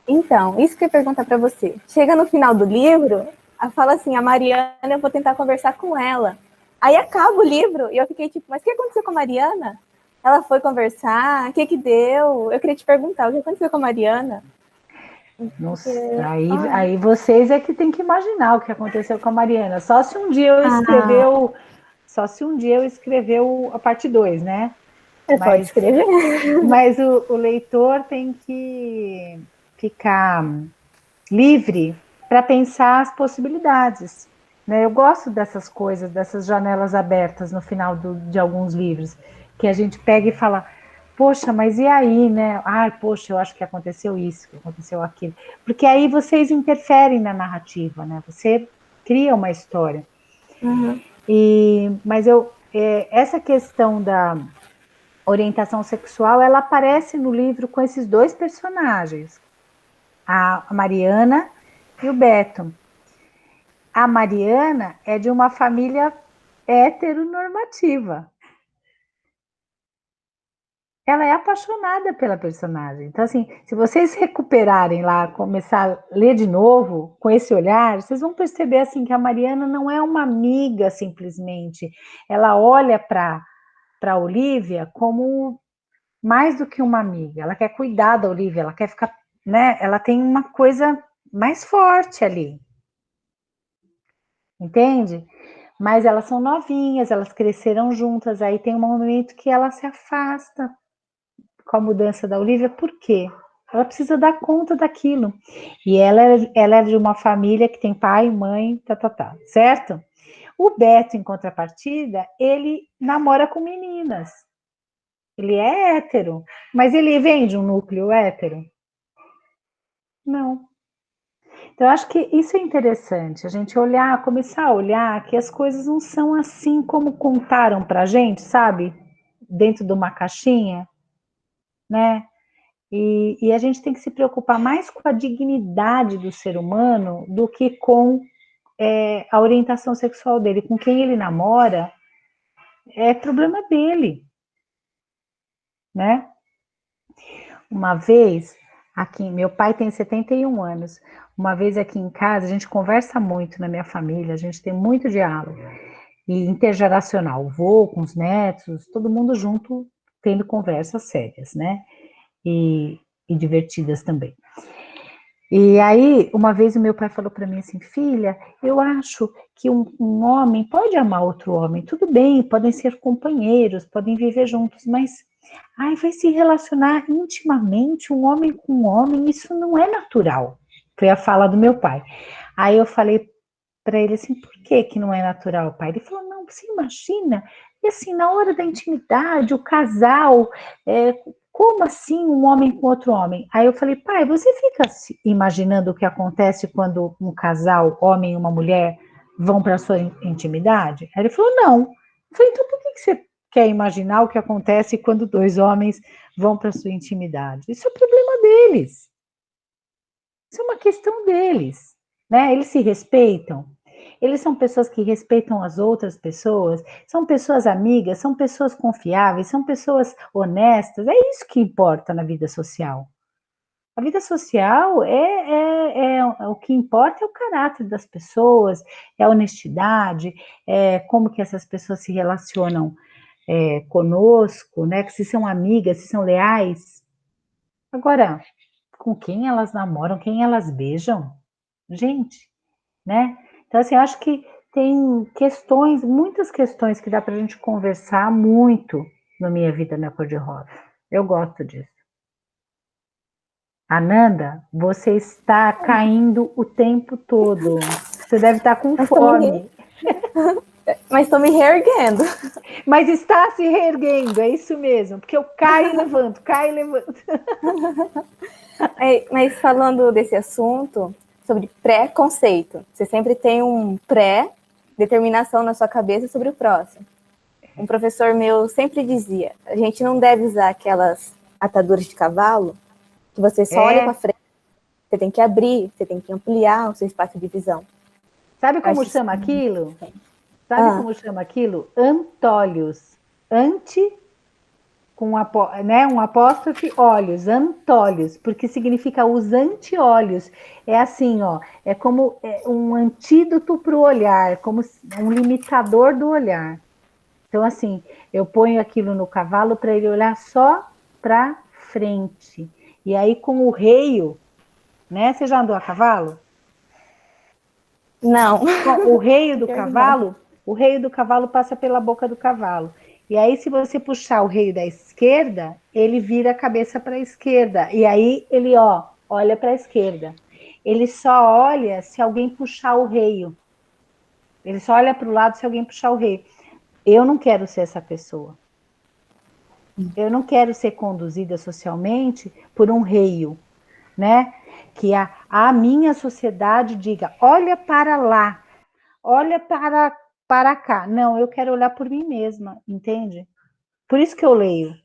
Então, isso que eu ia perguntar para você. Chega no final do livro, fala assim, a Mariana, eu vou tentar conversar com ela. Aí acaba o livro e eu fiquei tipo, mas o que aconteceu com a Mariana? Ela foi conversar, o que deu? Eu queria te perguntar, o que aconteceu com a Mariana? Nossa, aí vocês é que tem que imaginar o que aconteceu com a Mariana. Só se um dia eu escrever a parte 2, né? Pode escrever. Mas o leitor tem que ficar livre para pensar as possibilidades. Né? Eu gosto dessas coisas, dessas janelas abertas no final de alguns livros, que a gente pega e fala, poxa, mas e aí, né? Ai, poxa, eu acho que aconteceu isso, que aconteceu aquilo. Porque aí vocês interferem na narrativa, né? Você cria uma história. Uhum. Mas essa questão da orientação sexual, ela aparece no livro com esses dois personagens, a Mariana e o Beto. A Mariana é de uma família heteronormativa. Ela é apaixonada pela personagem. Então, assim, se vocês recuperarem lá, começar a ler de novo, com esse olhar, vocês vão perceber, assim, que a Mariana não é uma amiga, simplesmente. Ela olha para a Olivia como mais do que uma amiga. Ela quer cuidar da Olivia, ela quer ficar, né? Ela tem uma coisa mais forte ali. Entende? Mas elas são novinhas, elas cresceram juntas, aí tem um momento que ela se afasta com a mudança da Olivia, por quê? Ela precisa dar conta daquilo. E ela é de uma família que tem pai, mãe, certo? O Beto, em contrapartida, ele namora com meninas. Ele é hétero, mas ele vem de um núcleo hétero? Não. Então, eu acho que isso é interessante, a gente começar a olhar que as coisas não são assim como contaram pra gente, sabe? Dentro de uma caixinha, né? E a gente tem que se preocupar mais com a dignidade do ser humano do que com a orientação sexual dele. Com quem ele namora, é problema dele, né? Uma vez, aqui, meu pai tem 71 anos. Uma vez aqui em casa, a gente conversa muito na minha família, a gente tem muito diálogo. E intergeracional, o vô com os netos, todo mundo junto, tendo conversas sérias, né? E divertidas também. E aí, uma vez o meu pai falou para mim assim, filha, eu acho que um homem pode amar outro homem, tudo bem, podem ser companheiros, podem viver juntos, mas vai se relacionar intimamente um homem com um homem, isso não é natural. Foi a fala do meu pai. Aí eu falei para ele assim, por que não é natural, pai? Ele falou, não, você imagina, e assim, na hora da intimidade, o casal, como assim um homem com outro homem? Aí eu falei, pai, você fica imaginando o que acontece quando um casal, homem e uma mulher, vão para a sua intimidade? Aí ele falou, não. Eu falei, então por que você quer imaginar o que acontece quando dois homens vão para a sua intimidade? Isso é problema deles. Isso é uma questão deles, né? Eles se respeitam. Eles são pessoas que respeitam as outras pessoas, são pessoas amigas, são pessoas confiáveis, são pessoas honestas. É isso que importa na vida social. A vida social o que importa é o caráter das pessoas, é a honestidade, é como que essas pessoas se relacionam conosco, né? Que se são amigas, se são leais. Agora, com quem elas namoram, quem elas beijam? Gente, né? Então, assim, eu acho que tem questões, muitas questões que dá para a gente conversar muito na Minha Vida na Cor-de-Rosa. Eu gosto disso. Ananda, você está caindo o tempo todo. Você deve estar com fome. Mas estou me reerguendo. Mas está se reerguendo, é isso mesmo. Porque eu caio e levanto, caio e levanto. Mas falando desse assunto, sobre pré-conceito, você sempre tem um pré-determinação na sua cabeça sobre o próximo. Um professor meu sempre dizia, a gente não deve usar aquelas ataduras de cavalo que você só olha para frente, você tem que abrir, você tem que ampliar o seu espaço de visão. Sabe como chama aquilo? Sabe como chama aquilo? Antólios. Com um apóstrofe, olhos, antólios, porque significa os anti-olhos. É assim, ó, é como um antídoto para o olhar, como um limitador do olhar. Então, assim, eu ponho aquilo no cavalo para ele olhar só para frente. E aí, com o reio, né? Você já andou a cavalo? Não. O reio do cavalo passa pela boca do cavalo. E aí, se você puxar o reio da esquerda, ele vira a cabeça para a esquerda. E aí, ele, olha para a esquerda. Ele só olha se alguém puxar o reio. Ele só olha para o lado se alguém puxar o reio. Eu não quero ser essa pessoa. Eu não quero ser conduzida socialmente por um reio, né? Que a minha sociedade diga, olha para lá, olha para cá. Não, eu quero olhar por mim mesma, entende? Por isso que eu leio.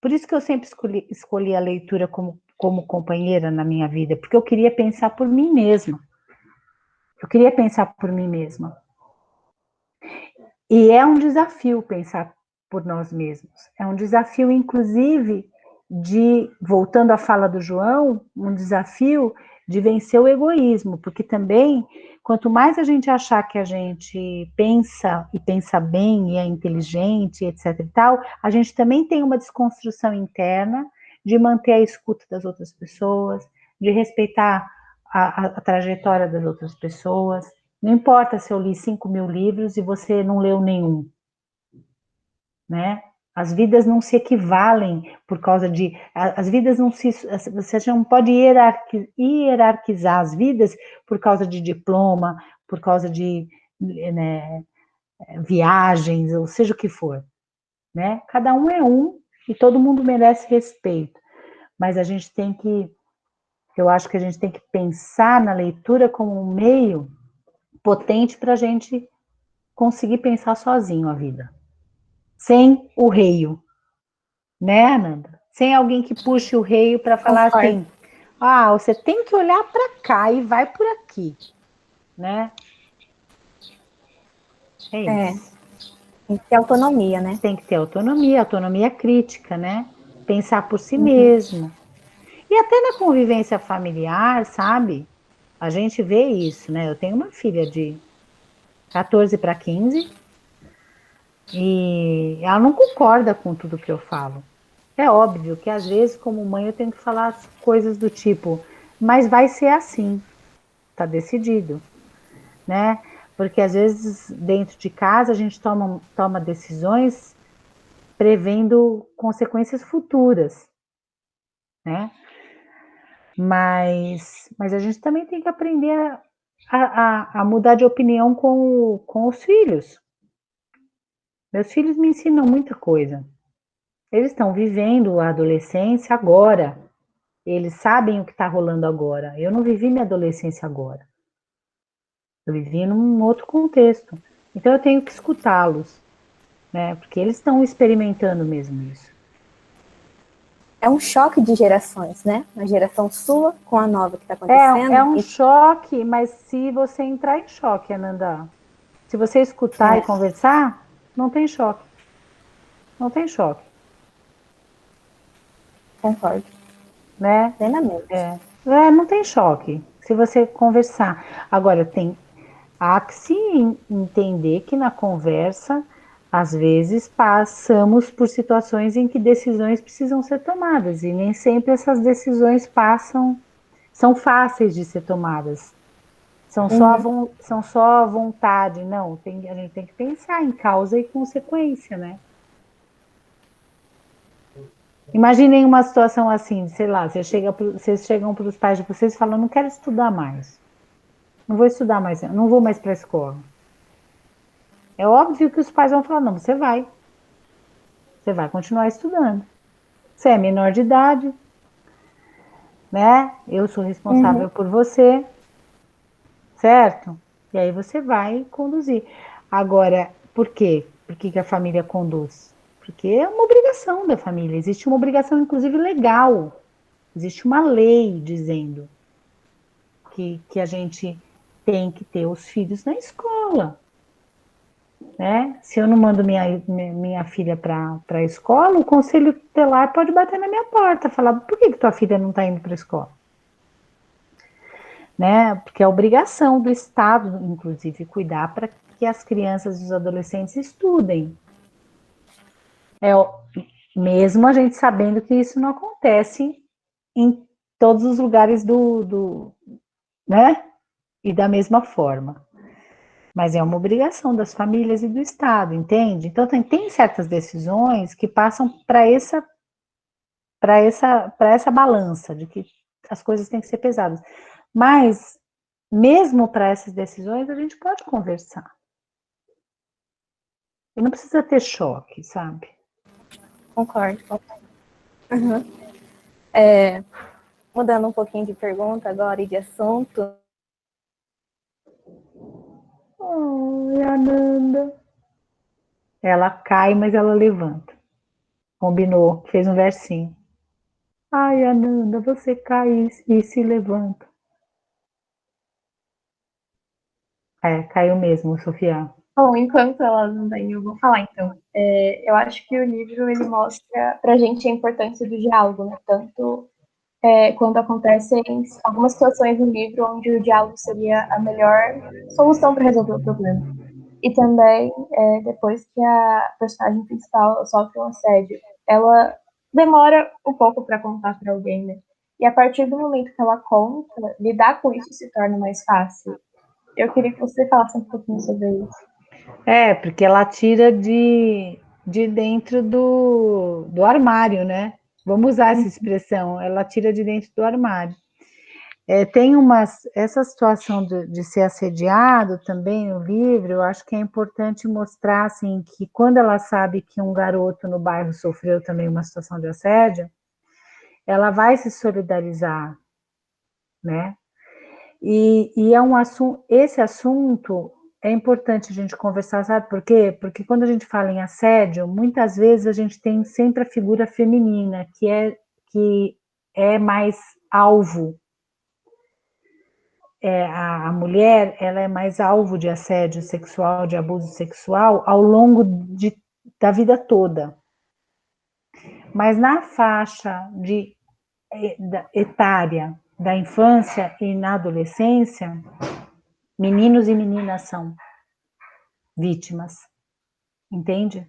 Por isso que eu sempre escolhi a leitura como companheira na minha vida, porque eu queria pensar por mim mesma. Eu queria pensar por mim mesma. E é um desafio pensar por nós mesmos. É um desafio, inclusive, voltando à fala do João, um desafio de vencer o egoísmo, porque também, quanto mais a gente achar que a gente pensa e pensa bem e é inteligente, etc e tal, a gente também tem uma desconstrução interna de manter a escuta das outras pessoas, de respeitar a trajetória das outras pessoas. Não importa se eu li 5.000 livros e você não leu nenhum, né? As vidas não se equivalem por causa de... As vidas não se... Você não pode hierarquizar as vidas por causa de diploma, por causa de viagens, ou seja o que for, né? Cada um é um e todo mundo merece respeito. Mas a gente tem que... Eu acho que a gente tem que pensar na leitura como um meio potente para a gente conseguir pensar sozinho a vida. Sem o reio. Né, Ananda? Sem alguém que puxe o reio para falar assim, você tem que olhar para cá e vai por aqui. Né? É isso. Tem que ter autonomia, né? Tem que ter autonomia crítica, né? Pensar por si mesmo. E até na convivência familiar, sabe? A gente vê isso, né? Eu tenho uma filha de 14 para 15 e ela não concorda com tudo que eu falo. É óbvio que às vezes, como mãe, eu tenho que falar as coisas do tipo, mas vai ser assim, tá decidido, né? Porque às vezes dentro de casa a gente toma decisões prevendo consequências futuras, né? Mas a gente também tem que aprender a mudar de opinião com os filhos. Meus filhos me ensinam muita coisa. Eles estão vivendo a adolescência agora. Eles sabem o que está rolando agora. Eu não vivi minha adolescência agora. Eu vivi num outro contexto. Então eu tenho que escutá-los, né? Porque eles estão experimentando mesmo isso. É um choque de gerações, né? A geração sua com a nova que está acontecendo. É um choque, mas se você entrar em choque, Ananda, se você escutar e conversar, não tem choque. Não tem choque. Concordo. Né? Plenamente. Não tem choque. Se você conversar. Agora, há que se entender que na conversa, às vezes, passamos por situações em que decisões precisam ser tomadas. E nem sempre essas decisões são fáceis de ser tomadas. São só a vontade. Não, a gente tem que pensar em causa e consequência, né? Imaginem uma situação assim, sei lá, vocês chegam para os pais de vocês e falam, não quero estudar mais. Não vou estudar mais, não vou mais para a escola. É óbvio que os pais vão falar, não, você vai. Você vai continuar estudando. Você é menor de idade, né? Eu sou responsável por você, certo? E aí você vai conduzir. Agora, por quê? Por que a família conduz? Porque é uma obrigação da família. Existe uma obrigação, inclusive, legal. Existe uma lei dizendo que a gente tem que ter os filhos na escola. Né? Se eu não mando minha filha para a escola, o conselho tutelar pode bater na minha porta, falar, por que tua filha não está indo para a escola? Né? Porque é obrigação do Estado, inclusive, cuidar para que as crianças e os adolescentes estudem. Mesmo a gente sabendo que isso não acontece em todos os lugares né? E da mesma forma. Mas é uma obrigação das famílias e do Estado, entende? Então tem certas decisões que passam para essa balança de que as coisas têm que ser pesadas. Mas mesmo para essas decisões a gente pode conversar. E não precisa ter choque, sabe? Concordo. Uhum. Mudando um pouquinho de pergunta agora e de assunto. Ai, Ananda. Ela cai, mas ela levanta. Combinou, fez um versinho. Ai, Ananda, você cai e se levanta. Caiu mesmo, Sofia. Bom, enquanto ela não vem, eu vou falar então. Eu acho que o livro ele mostra pra gente a importância do diálogo, né? Tanto quando acontecem algumas situações no livro onde o diálogo seria a melhor solução para resolver o problema. E também, depois que a personagem principal sofre um assédio, ela demora um pouco para contar para alguém, né? E a partir do momento que ela conta, lidar com isso se torna mais fácil. Eu queria que você falasse um pouquinho sobre isso. Porque ela tira de dentro do armário, né? Vamos usar essa expressão, ela tira de dentro do armário. Essa situação de ser assediado também no livro, eu acho que é importante mostrar, assim, que quando ela sabe que um garoto no bairro sofreu também uma situação de assédio, ela vai se solidarizar, né? E é esse assunto é importante a gente conversar, sabe por quê? Porque quando a gente fala em assédio, muitas vezes a gente tem sempre a figura feminina, que é mais alvo. A mulher, ela é mais alvo de assédio sexual, de abuso sexual, ao longo da vida toda. Mas na faixa de etária da infância e na adolescência, meninos e meninas são vítimas, entende?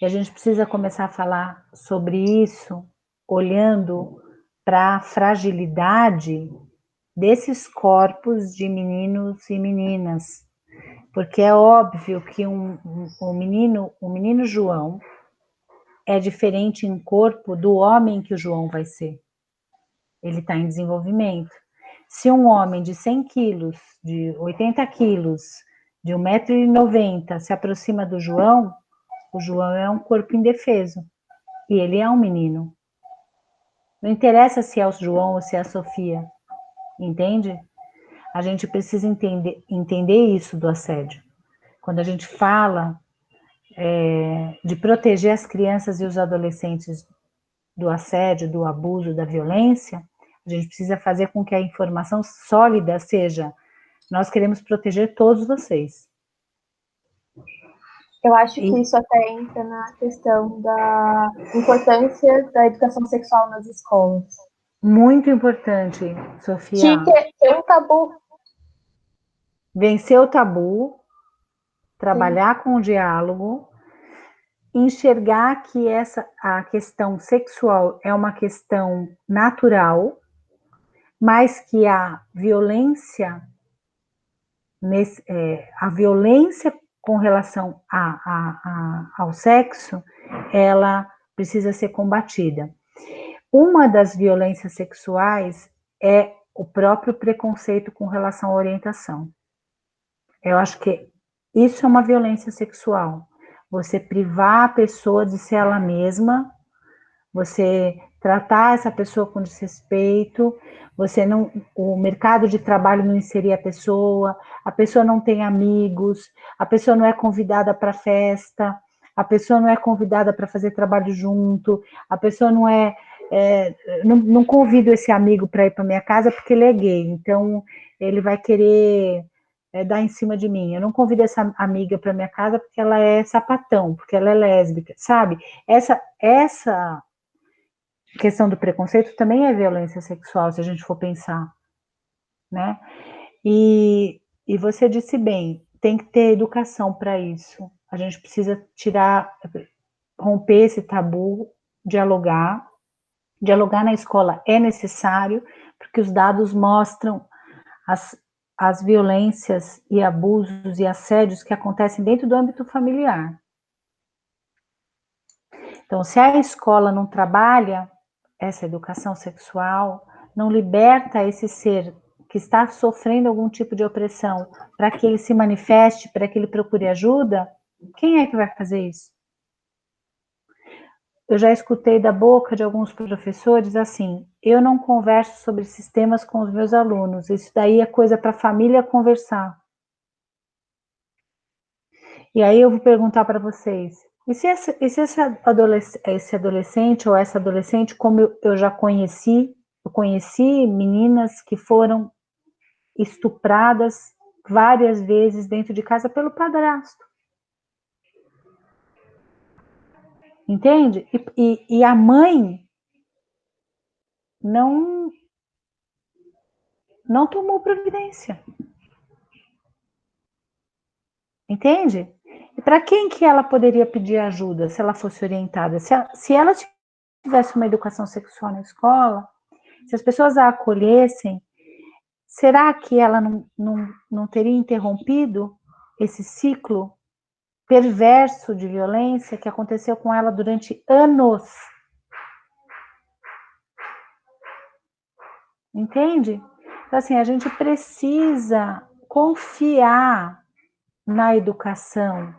E a gente precisa começar a falar sobre isso, olhando para a fragilidade desses corpos de meninos e meninas, porque é óbvio que o menino João é diferente em corpo do homem que o João vai ser. Ele está em desenvolvimento. Se um homem de 100 quilos, de 80 quilos, de 1,90 m se aproxima do João, o João é um corpo indefeso. E ele é um menino. Não interessa se é o João ou se é a Sofia. Entende? A gente precisa entender isso do assédio. Quando a gente fala de proteger as crianças e os adolescentes do assédio, do abuso, da violência, a gente precisa fazer com que a informação sólida seja: nós queremos proteger todos vocês. Eu acho que isso até entra na questão da importância da educação sexual nas escolas. Muito importante, Sofia. Tinha que ter um tabu. Vencer o tabu, trabalhar com o diálogo, enxergar que a questão sexual é uma questão natural, mas que a violência com relação ao sexo, ela precisa ser combatida. Uma das violências sexuais é o próprio preconceito com relação à orientação. Eu acho que isso é uma violência sexual. Você privar a pessoa de ser ela mesma, você tratar essa pessoa com desrespeito, o mercado de trabalho não inserir a pessoa não tem amigos, a pessoa não é convidada para festa, a pessoa não é convidada para fazer trabalho junto, a pessoa não convido esse amigo para ir para minha casa porque ele é gay, então ele vai querer dar em cima de mim. Eu não convido essa amiga para minha casa porque ela é sapatão, porque ela é lésbica, sabe? Essa questão do preconceito também é violência sexual, se a gente for pensar, né? E você disse bem, tem que ter educação para isso. A gente precisa romper esse tabu, dialogar. Dialogar na escola é necessário, porque os dados mostram as violências e abusos e assédios que acontecem dentro do âmbito familiar. Então, se a escola não trabalha essa educação sexual, não liberta esse ser que está sofrendo algum tipo de opressão para que ele se manifeste, para que ele procure ajuda, quem é que vai fazer isso? Eu já escutei da boca de alguns professores assim: eu não converso sobre esses temas com os meus alunos, isso daí é coisa para a família conversar. E aí eu vou perguntar para vocês, e se esse adolescente ou essa adolescente, como eu já conheci, eu conheci meninas que foram estupradas várias vezes dentro de casa pelo padrasto. Entende? E a mãe não tomou providência. Entende? E para quem que ela poderia pedir ajuda se ela fosse orientada? Se ela tivesse uma educação sexual na escola, se as pessoas a acolhessem, será que ela não teria interrompido esse ciclo perverso de violência que aconteceu com ela durante anos? Entende? Então, assim, a gente precisa confiar na educação.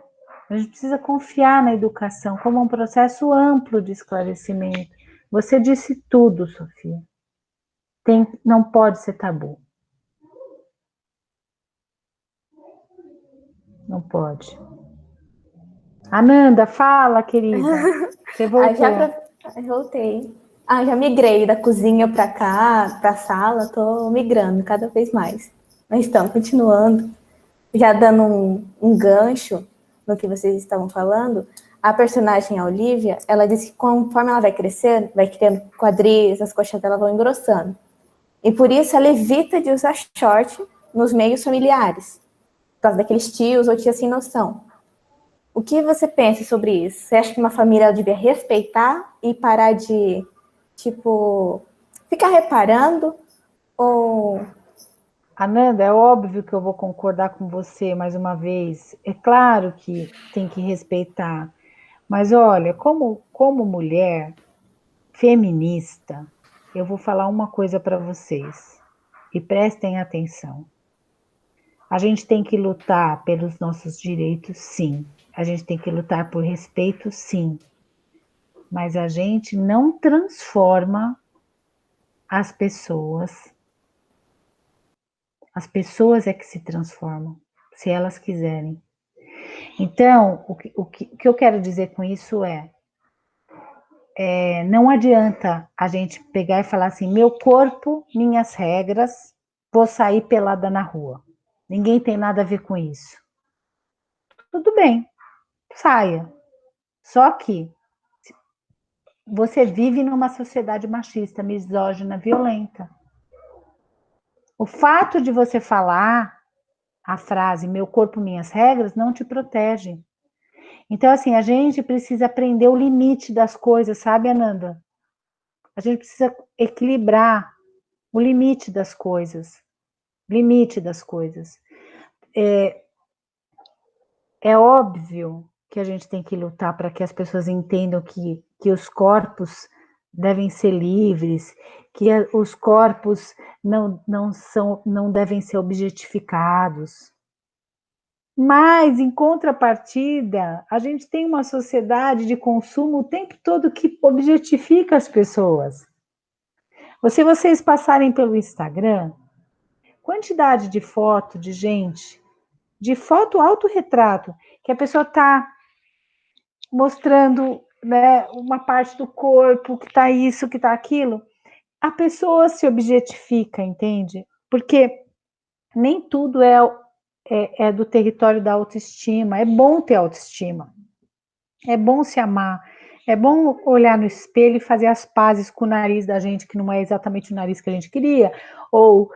A gente precisa confiar na educação como um processo amplo de esclarecimento. Você disse tudo, Sofia. Não pode ser tabu. Não pode. Ananda, fala, querida. Você voltou. Voltei. Já migrei da cozinha para cá, para a sala, tô migrando cada vez mais. Mas então, continuando, já dando um gancho no que vocês estavam falando, a personagem, a Olivia, ela disse que conforme ela vai crescendo, vai criando quadris, as coxas dela vão engrossando. E por isso ela evita de usar short nos meios familiares, por causa daqueles tios ou tias sem noção. O que você pensa sobre isso? Você acha que uma família devia respeitar e parar de, tipo, ficar reparando? Ou... Ananda, é óbvio que eu vou concordar com você mais uma vez. É claro que tem que respeitar. Mas olha, como mulher feminista, eu vou falar uma coisa para vocês. E prestem atenção. A gente tem que lutar pelos nossos direitos, sim. A gente tem que lutar por respeito, sim. Mas a gente não transforma as pessoas. As pessoas é que se transformam, se elas quiserem. Então, o que eu quero dizer com isso não adianta a gente pegar e falar assim, meu corpo, minhas regras, vou sair pelada na rua. Ninguém tem nada a ver com isso. Tudo bem, saia. Só que você vive numa sociedade machista, misógina, violenta. O fato de você falar a frase meu corpo, minhas regras, não te protege. Então, assim, a gente precisa aprender o limite das coisas, sabe, Ananda? A gente precisa equilibrar o limite das coisas. Limite das coisas. É óbvio que a gente tem que lutar para que as pessoas entendam que os corpos devem ser livres, que os corpos não devem ser objetificados. Mas, em contrapartida, a gente tem uma sociedade de consumo o tempo todo que objetifica as pessoas. Se vocês passarem pelo Instagram, quantidade de foto de gente, de foto autorretrato, que a pessoa está mostrando, né, uma parte do corpo, que está isso, que está aquilo, a pessoa se objetifica, entende? Porque nem tudo é do território da autoestima. É bom ter autoestima, é bom se amar, é bom olhar no espelho e fazer as pazes com o nariz da gente, que não é exatamente o nariz que a gente queria, ou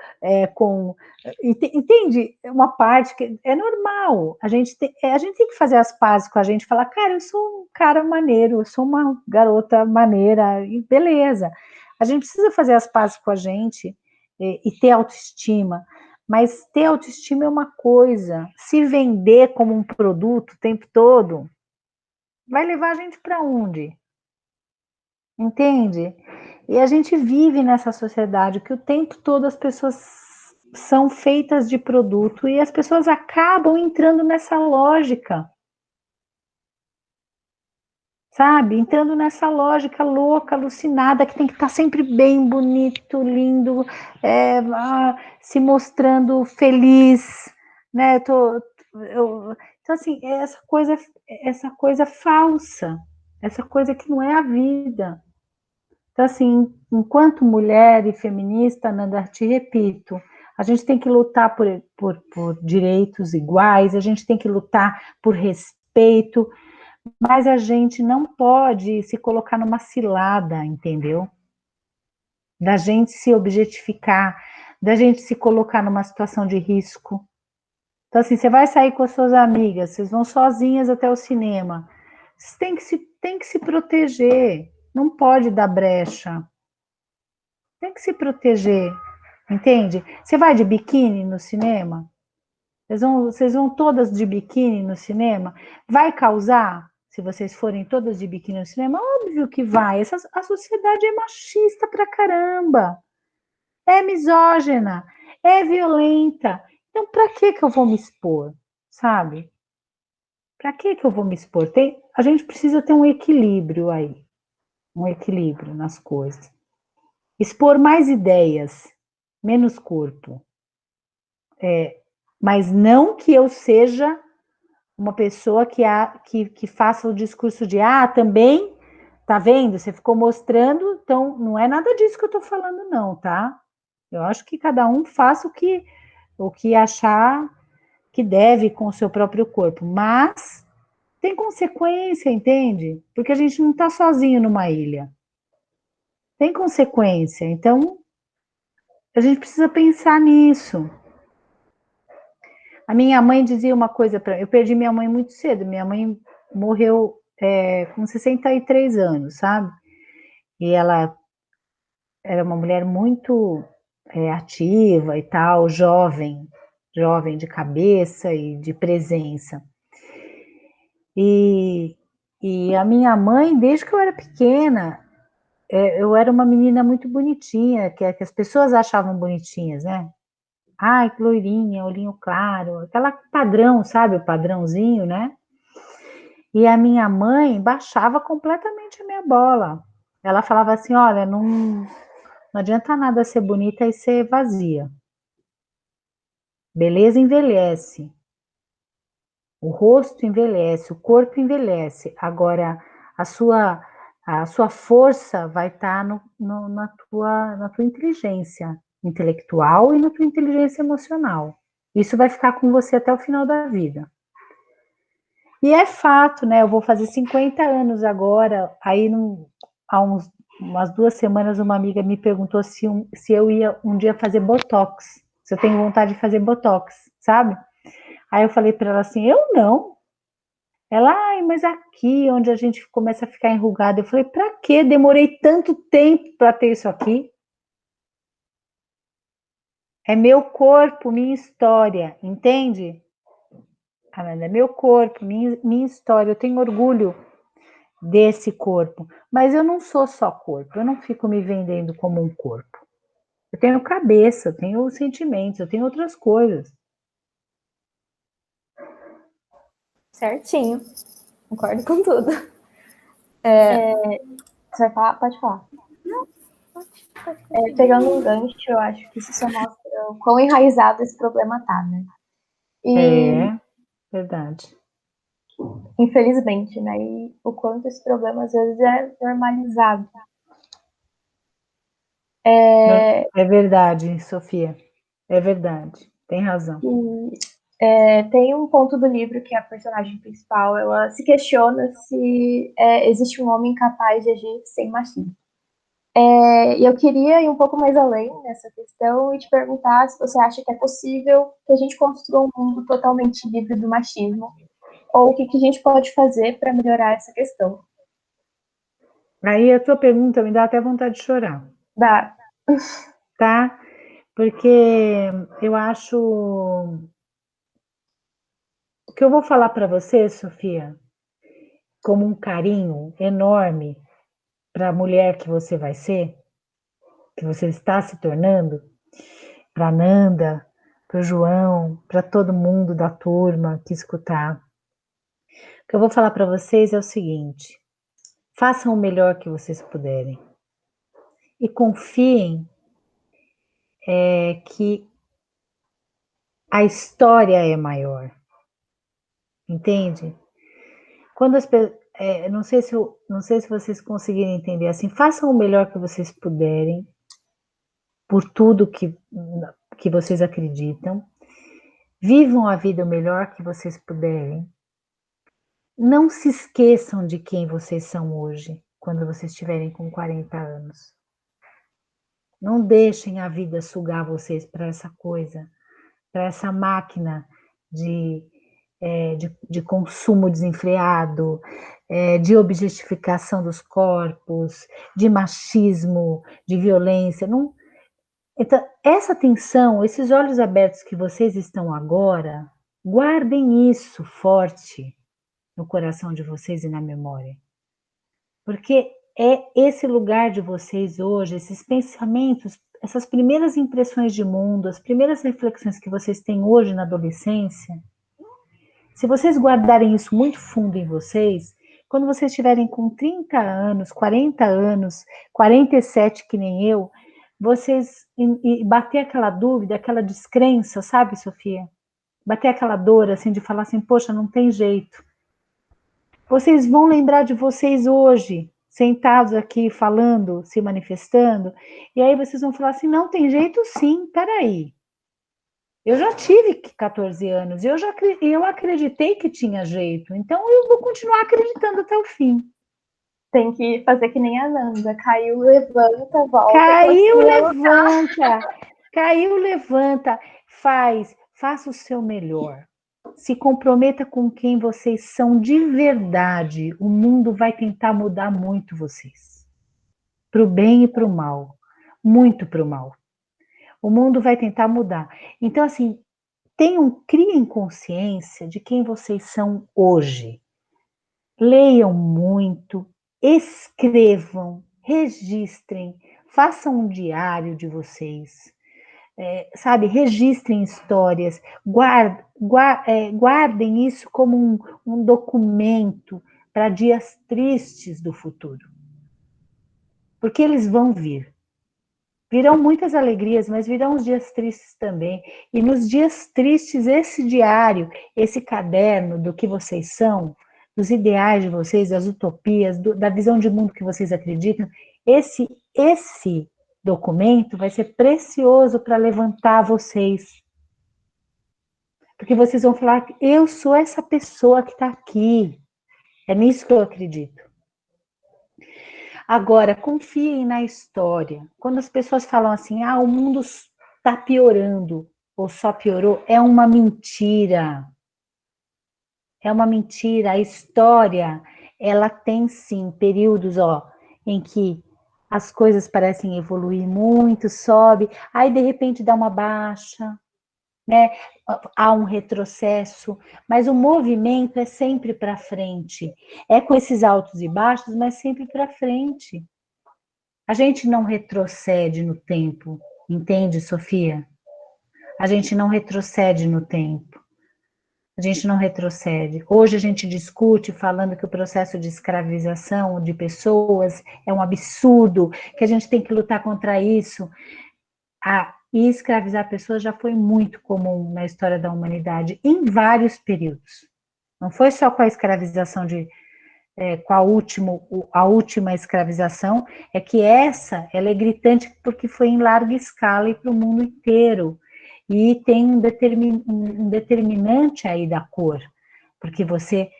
entende? Uma parte que é normal, a gente tem que fazer as pazes com a gente, falar, cara, eu sou um cara maneiro, eu sou uma garota maneira, e beleza. A gente precisa fazer as pazes com a gente e ter autoestima. Mas ter autoestima é uma coisa, se vender como um produto o tempo todo, vai levar a gente para onde? Entende? E a gente vive nessa sociedade que o tempo todo as pessoas são feitas de produto e as pessoas acabam entrando nessa lógica. Sabe? Entrando nessa lógica louca, alucinada, que tem que estar sempre bem, bonito, lindo, se mostrando feliz, né? Então, assim, essa coisa falsa, essa coisa que não é a vida. Então, assim, enquanto mulher e feminista, Nanda, te repito, a gente tem que lutar por direitos iguais, a gente tem que lutar por respeito, mas a gente não pode se colocar numa cilada, entendeu? Da gente se objetificar, da gente se colocar numa situação de risco. Então, assim, você vai sair com as suas amigas, vocês vão sozinhas até o cinema. Você tem que se proteger, não pode dar brecha. Tem que se proteger, entende? Você vai de biquíni no cinema? Vocês vão todas de biquíni no cinema? Vai causar? Se vocês forem todas de biquíni no cinema, óbvio que vai. A sociedade é machista pra caramba. É misógina, é violenta. Então, pra que eu vou me expor? Sabe? Pra que eu vou me expor? A gente precisa ter um equilíbrio aí. Um equilíbrio nas coisas. Expor mais ideias, menos corpo. Mas não que eu seja uma pessoa que faça o discurso de também, tá vendo? Você ficou mostrando, então não é nada disso que eu tô falando, não, tá? Eu acho que cada um faça o que achar que deve com o seu próprio corpo, mas tem consequência, entende? Porque a gente não está sozinho numa ilha. Tem consequência. Então, a gente precisa pensar nisso. A minha mãe dizia uma coisa para mim. Eu perdi minha mãe muito cedo. Minha mãe morreu com 63 anos, sabe? E ela era uma mulher muito ativa e tal, jovem de cabeça e de presença. E a minha mãe, desde que eu era pequena, eu era uma menina muito bonitinha, que as pessoas achavam bonitinhas, né? Ai, que loirinha, olhinho claro, aquela padrão, sabe? O padrãozinho, né? E a minha mãe baixava completamente a minha bola. Ela falava assim, olha, não adianta nada ser bonita e ser vazia. Beleza envelhece. O rosto envelhece, o corpo envelhece. Agora, a sua força vai estar na tua inteligência intelectual e na tua inteligência emocional. Isso vai ficar com você até o final da vida. E é fato, né? Eu vou fazer 50 anos agora. Aí, há umas 2 semanas, uma amiga me perguntou se eu ia um dia fazer botox. Se eu tenho vontade de fazer botox, sabe? Aí eu falei para ela assim, eu não. Ela, ai, mas aqui onde a gente começa a ficar enrugada. Eu falei, para quê? Demorei tanto tempo para ter isso aqui. É meu corpo, minha história, entende? Amanda, é meu corpo, minha história. Eu tenho orgulho desse corpo. Mas eu não sou só corpo. Eu não fico me vendendo como um corpo. Eu tenho cabeça, eu tenho sentimentos, eu tenho outras coisas. Certinho. Concordo com tudo. Você vai falar? Pode falar. Pegando um gancho, eu acho que isso só mostra o quão enraizado esse problema tá, né? E, Verdade. infelizmente, né? E o quanto esse problema às vezes é normalizado. É verdade, Sofia. É verdade. Tem razão. Tem um ponto do livro que a personagem principal, ela se questiona se existe um homem capaz de agir sem machismo. E eu queria ir um pouco mais além nessa questão e te perguntar se você acha que é possível que a gente construa um mundo totalmente livre do machismo, ou o que a gente pode fazer para melhorar essa questão. Aí a tua pergunta me dá até vontade de chorar. Dá. Tá? Porque eu acho... O que eu vou falar para você, Sofia, como um carinho enorme para a mulher que você vai ser, que você está se tornando, para a Nanda, para o João, para todo mundo da turma que escutar. O que eu vou falar para vocês é o seguinte: façam o melhor que vocês puderem e confiem que a história é maior, entende? Quando não sei se vocês conseguirem entender assim, façam o melhor que vocês puderem por tudo que vocês acreditam, vivam a vida o melhor que vocês puderem. Não se esqueçam de quem vocês são hoje, quando vocês estiverem com 40 anos. Não deixem a vida sugar vocês para essa coisa, para essa máquina de consumo desenfreado, de objetificação dos corpos, de machismo, de violência. Não... Então, essa atenção, esses olhos abertos que vocês estão agora, guardem isso forte no coração de vocês e na memória. Porque é esse lugar de vocês hoje, esses pensamentos, essas primeiras impressões de mundo, as primeiras reflexões que vocês têm hoje na adolescência, se vocês guardarem isso muito fundo em vocês, quando vocês estiverem com 30 anos, 40 anos, 47 que nem eu, vocês e bater aquela dúvida, aquela descrença, sabe, Sofia? Bater aquela dor, assim, de falar assim, poxa, não tem jeito. Vocês vão lembrar de vocês hoje, sentados aqui falando, se manifestando, e aí vocês vão falar assim, não tem jeito sim, peraí. Eu já tive 14 anos, e eu acreditei que tinha jeito, então eu vou continuar acreditando até o fim. Tem que fazer que nem a Nanda. Caiu, levanta, volta. Caiu, levanta. Caiu, levanta. Faça o seu melhor. Se comprometa com quem vocês são de verdade. O mundo vai tentar mudar muito vocês. Para o bem e para o mal. Muito para o mal. O mundo vai tentar mudar. Então, assim, criem consciência de quem vocês são hoje. Leiam muito, escrevam, registrem, façam um diário de vocês, sabe? Registrem histórias, guardem isso como um documento para dias tristes do futuro. Porque eles vão vir. Virão muitas alegrias, mas virão os dias tristes também. E nos dias tristes, esse diário, esse caderno do que vocês são, dos ideais de vocês, das utopias, da visão de mundo que vocês acreditam, esse documento vai ser precioso para levantar vocês. Porque vocês vão falar, eu sou essa pessoa que está aqui. É nisso que eu acredito. Agora, confiem na história. Quando as pessoas falam assim, o mundo está piorando, ou só piorou, é uma mentira. É uma mentira. A história, ela tem sim períodos, em que as coisas parecem evoluir muito, sobe, aí de repente dá uma baixa, né? Há um retrocesso, mas o movimento é sempre para frente. É com esses altos e baixos, mas sempre para frente. A gente não retrocede no tempo, entende, Sofia? A gente não retrocede no tempo. A gente não retrocede. Hoje a gente discute falando que o processo de escravização de pessoas é um absurdo, que a gente tem que lutar contra isso. E escravizar pessoas já foi muito comum na história da humanidade, em vários períodos. Não foi só com a escravização com a última escravização, é que ela é gritante porque foi em larga escala e para o mundo inteiro. E tem um determinante aí da cor, porque você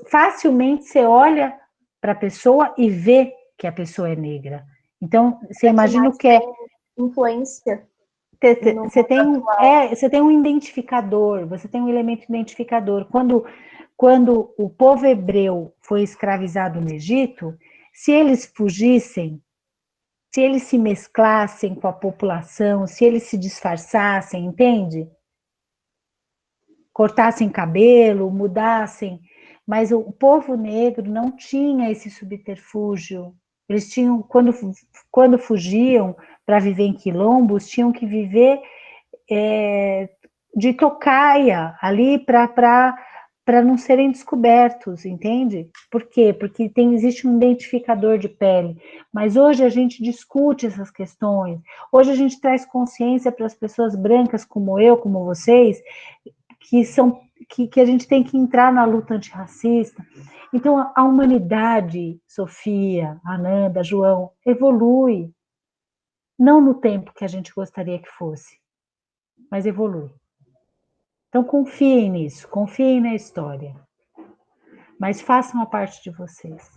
facilmente você olha para a pessoa e vê que a pessoa é negra. Então, você imagina o que é influência. Você tem um identificador, você tem um elemento identificador. Quando o povo hebreu foi escravizado no Egito, se eles fugissem, se eles se mesclassem com a população, se eles se disfarçassem, entende? Cortassem cabelo, mudassem, mas o povo negro não tinha esse subterfúgio. Eles tinham, quando fugiam para viver em quilombos, tinham que viver de tocaia ali para não serem descobertos, entende? Por quê? Porque existe um identificador de pele. Mas hoje a gente discute essas questões. Hoje a gente traz consciência para as pessoas brancas como eu, como vocês, que a gente tem que entrar na luta antirracista. Então, a humanidade, Sofia, Ananda, João, evolui. Não no tempo que a gente gostaria que fosse, mas evolui. Então, confiem nisso, confiem na história. Mas façam a parte de vocês.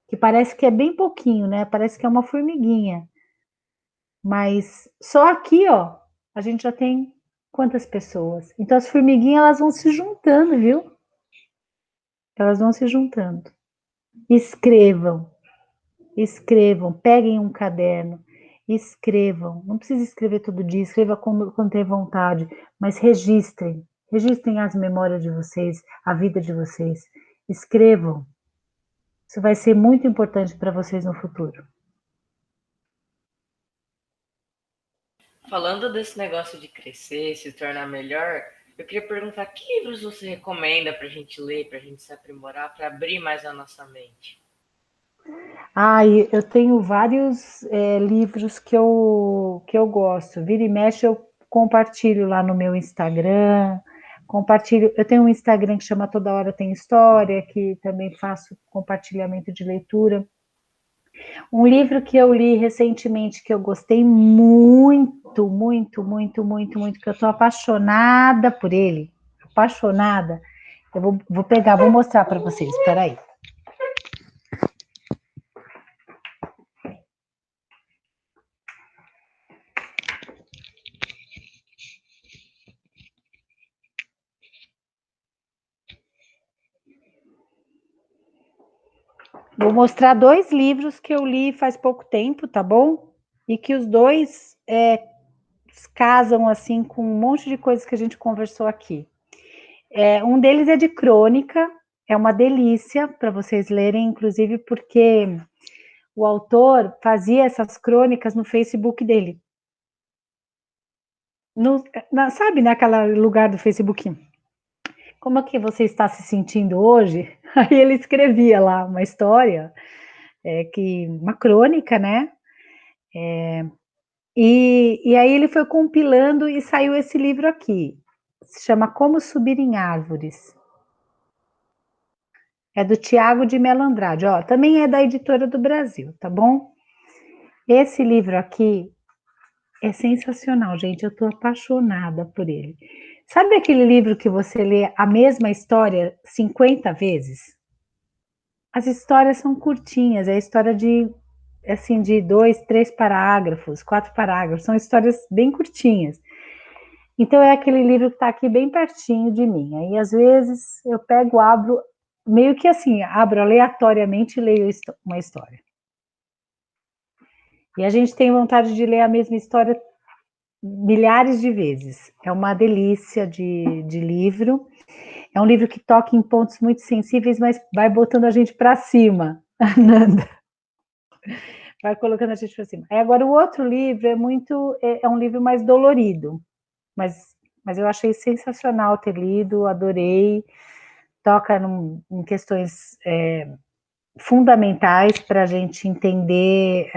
Que parece que é bem pouquinho, né? Parece que é uma formiguinha. Mas só aqui, a gente já tem quantas pessoas? Então, as formiguinhas, elas vão se juntando, viu? Elas vão se juntando. Escrevam, peguem um caderno, escrevam. Não precisa escrever todo dia, escreva quando tem vontade, mas registrem as memórias de vocês, a vida de vocês. Escrevam. Isso vai ser muito importante para vocês no futuro. Falando desse negócio de crescer, se tornar melhor, eu queria perguntar que livros você recomenda para a gente ler, para a gente se aprimorar, para abrir mais a nossa mente? Eu tenho vários livros que eu gosto. Vira e mexe, eu compartilho lá no meu Instagram. Eu tenho um Instagram que chama Toda Hora Tem História, que também faço compartilhamento de leitura. Um livro que eu li recentemente, que eu gostei muito, muito, muito, muito, muito, que eu estou apaixonada por ele. Apaixonada. Eu vou pegar, vou mostrar para vocês, espera aí. Vou mostrar 2 livros que eu li faz pouco tempo, tá bom? E que os dois casam, assim, com um monte de coisas que a gente conversou aqui. Um deles é de crônica, é uma delícia para vocês lerem, inclusive porque o autor fazia essas crônicas no Facebook dele. Sabe, naquele lugar do Facebook? Como é que você está se sentindo hoje? Aí ele escrevia lá uma história, uma crônica, né? E aí ele foi compilando e saiu esse livro aqui. Se chama Como Subir em Árvores. É do Tiago de Mello Andrade. Ó, também é da Editora do Brasil, tá bom? Esse livro aqui é sensacional, gente. Eu tô apaixonada por ele. Sabe aquele livro que você lê a mesma história 50 vezes? As histórias são curtinhas, é a história de 2, 3 parágrafos, 4 parágrafos, são histórias bem curtinhas. Então é aquele livro que está aqui bem pertinho de mim. Aí às vezes eu pego, abro, meio que assim, abro aleatoriamente e leio uma história. E a gente tem vontade de ler a mesma história milhares de vezes. É uma delícia de livro. É um livro que toca em pontos muito sensíveis, mas vai botando a gente para cima, Nanda. Vai colocando a gente para cima. Agora, o outro livro é um livro mais dolorido, mas eu achei sensacional ter lido, adorei. Toca em questões fundamentais para a gente entender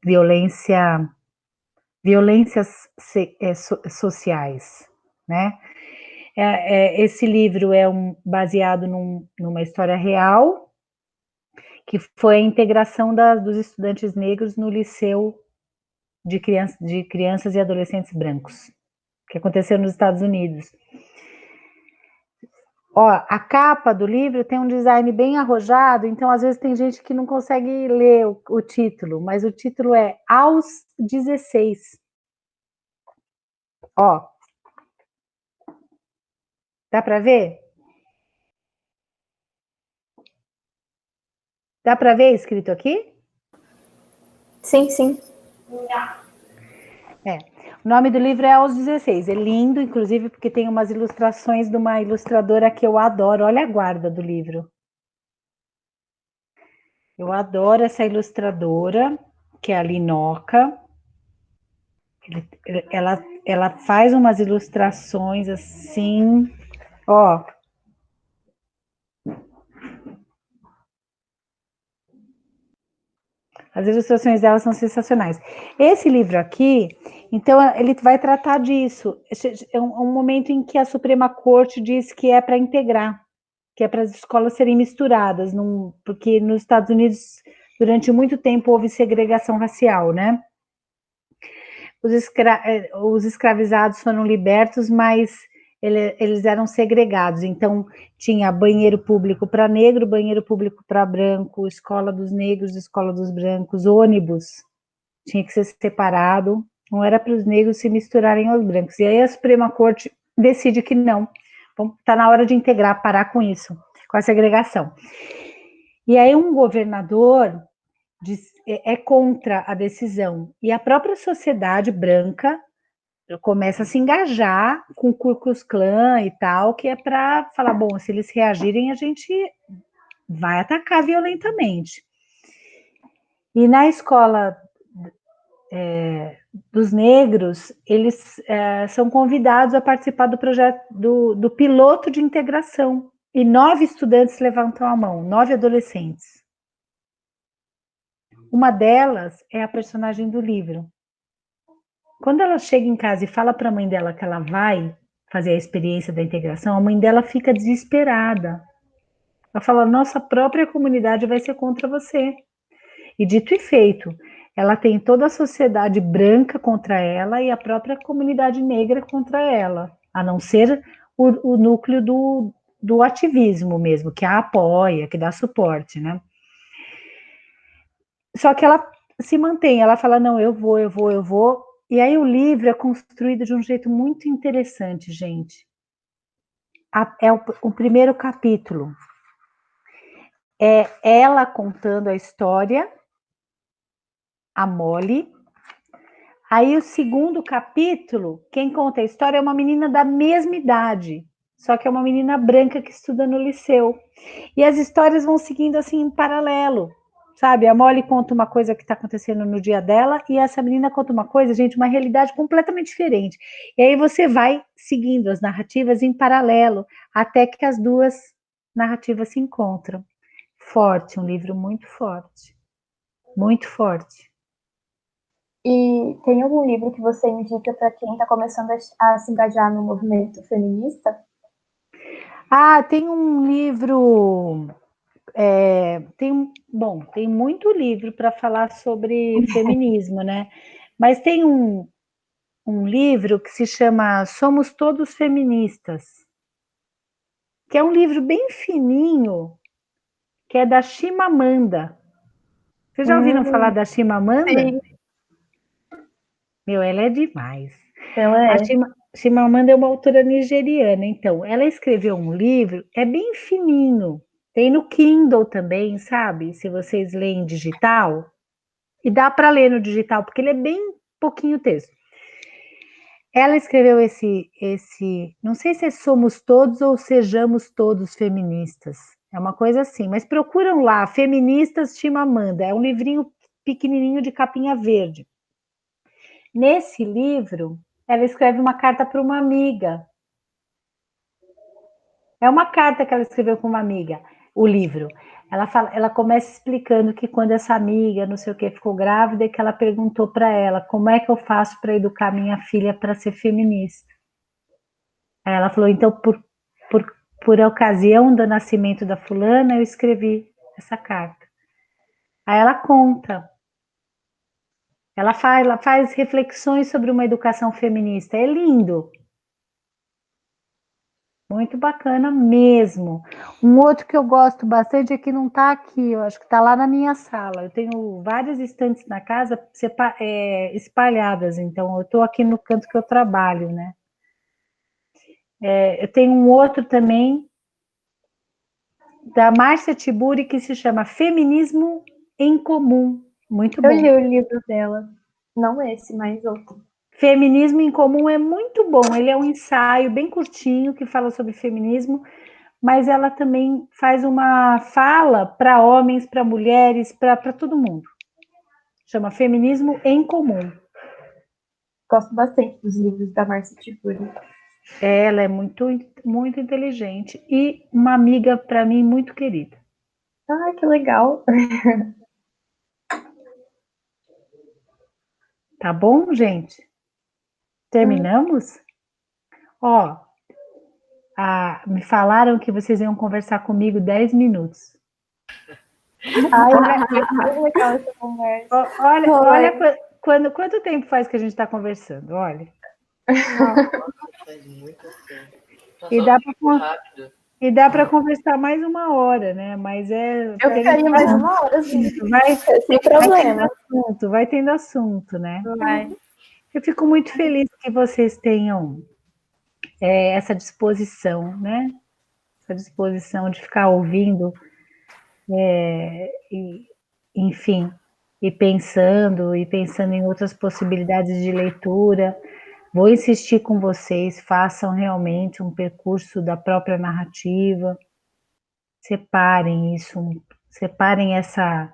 violências sociais, né? Esse livro é baseado numa história real, que foi a integração dos estudantes negros no liceu de crianças e adolescentes brancos, que aconteceu nos Estados Unidos. Ó, a capa do livro tem um design bem arrojado, então às vezes tem gente que não consegue ler o título, mas o título é Aos 16. Ó, dá para ver? Dá para ver escrito aqui? Sim, sim. O nome do livro é Aos 16. É lindo, inclusive, porque tem umas ilustrações de uma ilustradora que eu adoro. Olha a guarda do livro. Eu adoro essa ilustradora, que é a Linoca. Ela faz umas ilustrações assim, ó. As ilustrações dela são sensacionais. Esse livro aqui, então, ele vai tratar disso. É um momento em que a Suprema Corte diz que é para integrar, que é para as escolas serem misturadas, porque nos Estados Unidos, durante muito tempo, houve segregação racial, né? Os escravizados foram libertos, mas eles eram segregados, então tinha banheiro público para negro, banheiro público para branco, escola dos negros, escola dos brancos, ônibus tinha que ser separado, não era para os negros se misturarem aos brancos. E aí a Suprema Corte decide que não, está na hora de integrar, parar com isso, com a segregação. E aí um governador é contra a decisão, e a própria sociedade branca começa a se engajar com o Ku Klux Klan e tal, que é para falar, bom, se eles reagirem, a gente vai atacar violentamente. E na escola dos negros, eles são convidados a participar do projeto do piloto de integração, e 9 estudantes levantam a mão, 9 adolescentes. Uma delas é a personagem do livro. Quando ela chega em casa e fala para a mãe dela que ela vai fazer a experiência da integração, a mãe dela fica desesperada. Ela fala, nossa própria comunidade vai ser contra você. E dito e feito, ela tem toda a sociedade branca contra ela e a própria comunidade negra contra ela, a não ser o núcleo do ativismo mesmo, que a apoia, que dá suporte, né? Só que ela se mantém, ela fala, não, eu vou. E aí o livro é construído de um jeito muito interessante, gente. É o primeiro capítulo. É ela contando a história, a Molly. Aí o segundo capítulo, quem conta a história é uma menina da mesma idade, só que é uma menina branca que estuda no liceu. E as histórias vão seguindo assim em paralelo, sabe? A Molly conta uma coisa que está acontecendo no dia dela e essa menina conta uma coisa, gente, uma realidade completamente diferente. E aí você vai seguindo as narrativas em paralelo até que as duas narrativas se encontram. Forte, um livro muito forte. Muito forte. E tem algum livro que você indica para quem está começando a se engajar no movimento feminista? Ah, tem um livro. Tem muito livro para falar sobre feminismo, né? Mas tem um livro que se chama Somos Todos Feministas, que é um livro bem fininho, que é da Chimamanda. Vocês já ouviram falar da Chimamanda? Sim, Meu, ela é demais. ela A é. Chimamanda é uma autora nigeriana, então, ela escreveu um livro, é bem fininho, tem no Kindle também, sabe? Se vocês leem digital, e dá para ler no digital, porque ele é bem pouquinho texto. Ela escreveu não sei se é Somos Todos ou Sejamos Todos Feministas, é uma coisa assim, mas procuram lá, Feministas Chimamanda, é um livrinho pequenininho de capinha verde. Nesse livro, ela escreve uma carta para uma amiga. É uma carta que ela escreveu para uma amiga, o livro. Ela começa explicando que quando essa amiga, não sei o que, ficou grávida, que ela perguntou para ela como é que eu faço para educar minha filha para ser feminista. Aí ela falou, então, por ocasião do nascimento da fulana, eu escrevi essa carta. Aí ela conta. Ela faz reflexões sobre uma educação feminista. É lindo. Muito bacana mesmo. Um outro que eu gosto bastante é que não está aqui, eu acho que está lá na minha sala. Eu tenho várias estantes na casa espalhadas, então eu estou aqui no canto que eu trabalho, né? Eu tenho um outro também, da Márcia Tiburi, que se chama Feminismo em Comum. Muito Eu bom. li o livro dela. Não esse, mas outro. Feminismo em Comum é muito bom. Ele é um ensaio bem curtinho que fala sobre feminismo, mas ela também faz uma fala para homens, para mulheres, para todo mundo. Chama Feminismo em Comum. Gosto bastante dos livros da Márcia Tiburi. Ela é muito, muito inteligente e uma amiga para mim muito querida. Ah, que legal. Tá bom, gente? Terminamos? Ó, me falaram que vocês iam conversar comigo 10 minutos. Ai, foi muito legal essa conversa. Olha quanto tempo faz que a gente está conversando, olha. Faz muito tempo. E dá para conversar mais uma hora, né? Mas eu ficaria mais uma hora, assim. Sem problema. Vai tendo assunto, né? Vai. Eu fico muito feliz que vocês tenham essa disposição, né? Essa disposição de ficar ouvindo, enfim, e pensando em outras possibilidades de leitura. Vou insistir com vocês, façam realmente um percurso da própria narrativa, separem isso, separem essa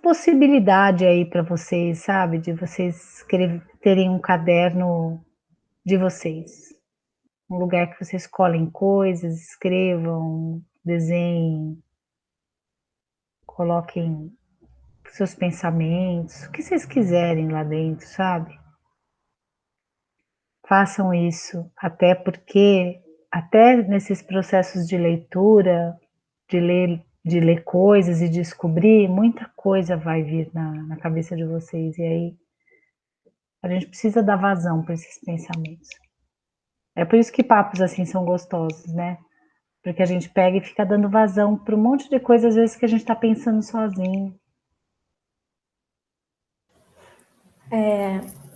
possibilidade aí para vocês, sabe, de vocês terem um caderno de vocês, um lugar que vocês colhem coisas, escrevam, desenhem, coloquem seus pensamentos, o que vocês quiserem lá dentro, sabe? Façam isso, até porque, até nesses processos de leitura, de ler de ler coisas e descobrir, muita coisa vai vir na cabeça de vocês. E aí a gente precisa dar vazão para esses pensamentos. É por isso que papos assim são gostosos, né? Porque a gente pega e fica dando vazão para um monte de coisa, às vezes, que a gente está pensando sozinho.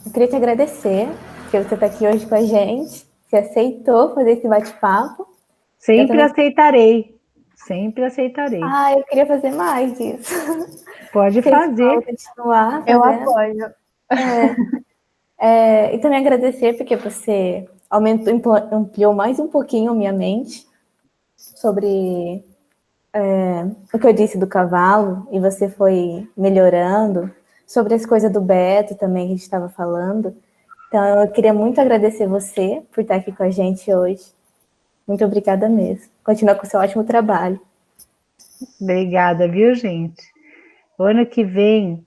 Eu queria te agradecer, porque você está aqui hoje com a gente, você aceitou fazer esse bate-papo. Sempre aceitarei. Sempre aceitarei. Ah, eu queria fazer mais disso. Pode fazer. Continuar Eu fazendo. apoio. E também agradecer porque você ampliou mais um pouquinho minha mente sobre o que eu disse do cavalo, e você foi melhorando, sobre as coisas do Beto também que a gente estava falando. Então, eu queria muito agradecer você por estar aqui com a gente hoje. Muito obrigada mesmo. Continua com o seu ótimo trabalho. Obrigada, viu, gente? O ano que vem,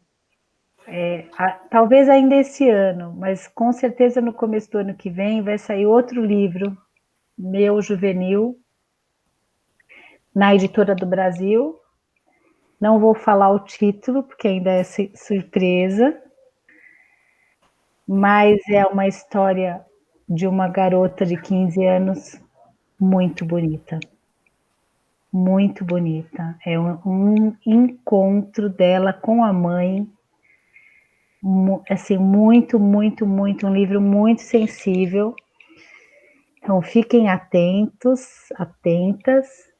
talvez ainda esse ano, mas com certeza no começo do ano que vem vai sair outro livro meu juvenil na Editora do Brasil. Não vou falar o título, porque ainda é surpresa, mas é uma história de uma garota de 15 anos muito bonita. Muito bonita. É um encontro dela com a mãe, assim, muito, muito, muito, um livro muito sensível. Então, fiquem atentos, atentas.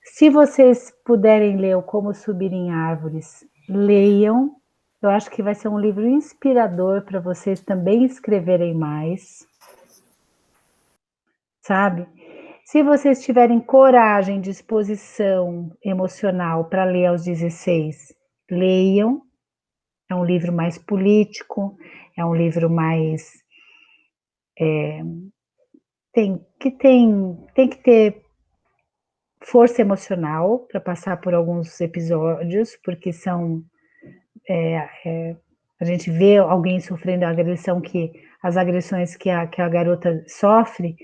Se vocês puderem ler o Como Subir em Árvores, leiam. Eu acho que vai ser um livro inspirador para vocês também escreverem mais. Sabe? Se vocês tiverem coragem, disposição emocional para ler aos 16, leiam. É um livro mais político, é um livro mais... tem que ter força emocional para passar por alguns episódios, porque são... a gente vê alguém sofrendo a agressão, as agressões que a garota sofre,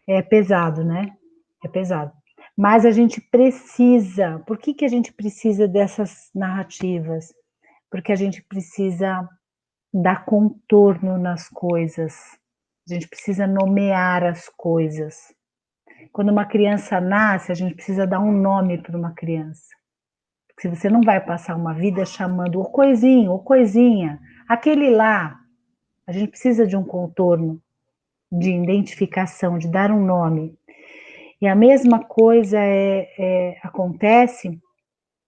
é pesado, né? É pesado. Mas a gente precisa... Por que a gente precisa dessas narrativas? Porque a gente precisa dar contorno nas coisas. A gente precisa nomear as coisas. Quando uma criança nasce, a gente precisa dar um nome para uma criança. Porque você não vai passar uma vida chamando o coisinho, o coisinha, aquele lá. A gente precisa de um contorno, de identificação, de dar um nome. E a mesma coisa acontece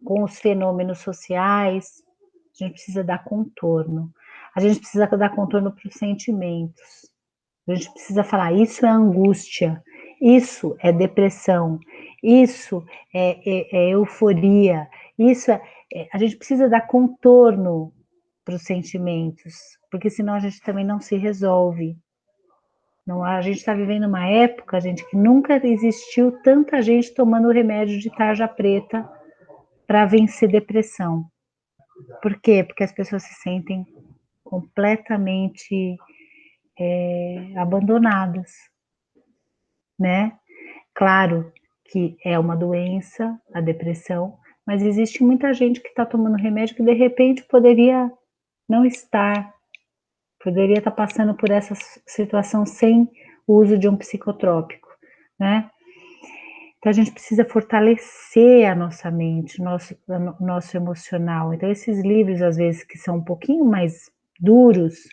com os fenômenos sociais. A gente precisa dar contorno. A gente precisa dar contorno para os sentimentos. A gente precisa falar, isso é angústia, isso é depressão, isso é euforia, a gente precisa dar contorno para os sentimentos, porque senão a gente também não se resolve. Não, a gente está vivendo uma época, gente, que nunca existiu tanta gente tomando remédio de tarja preta para vencer depressão. Por quê? Porque as pessoas se sentem completamente abandonadas, né? Claro que é uma doença, a depressão, mas existe muita gente que está tomando remédio que de repente poderia não estar, poderia estar passando por essa situação sem o uso de um psicotrópico, né? Então a gente precisa fortalecer a nossa mente, o nosso emocional. Então esses livros, às vezes, que são um pouquinho mais duros,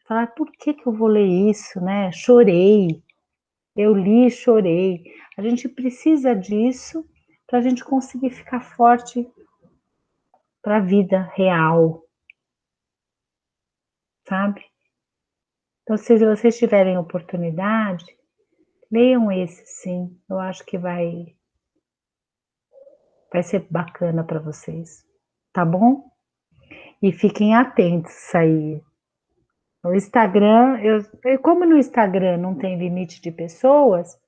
falar, por que eu vou ler isso, né? Chorei, eu li e chorei. A gente precisa disso para a gente conseguir ficar forte para a vida real, sabe? Então, se vocês tiverem oportunidade, leiam esse, sim. Eu acho que vai ser bacana para vocês, tá bom? E fiquem atentos aí. No Instagram, como no Instagram não tem limite de pessoas,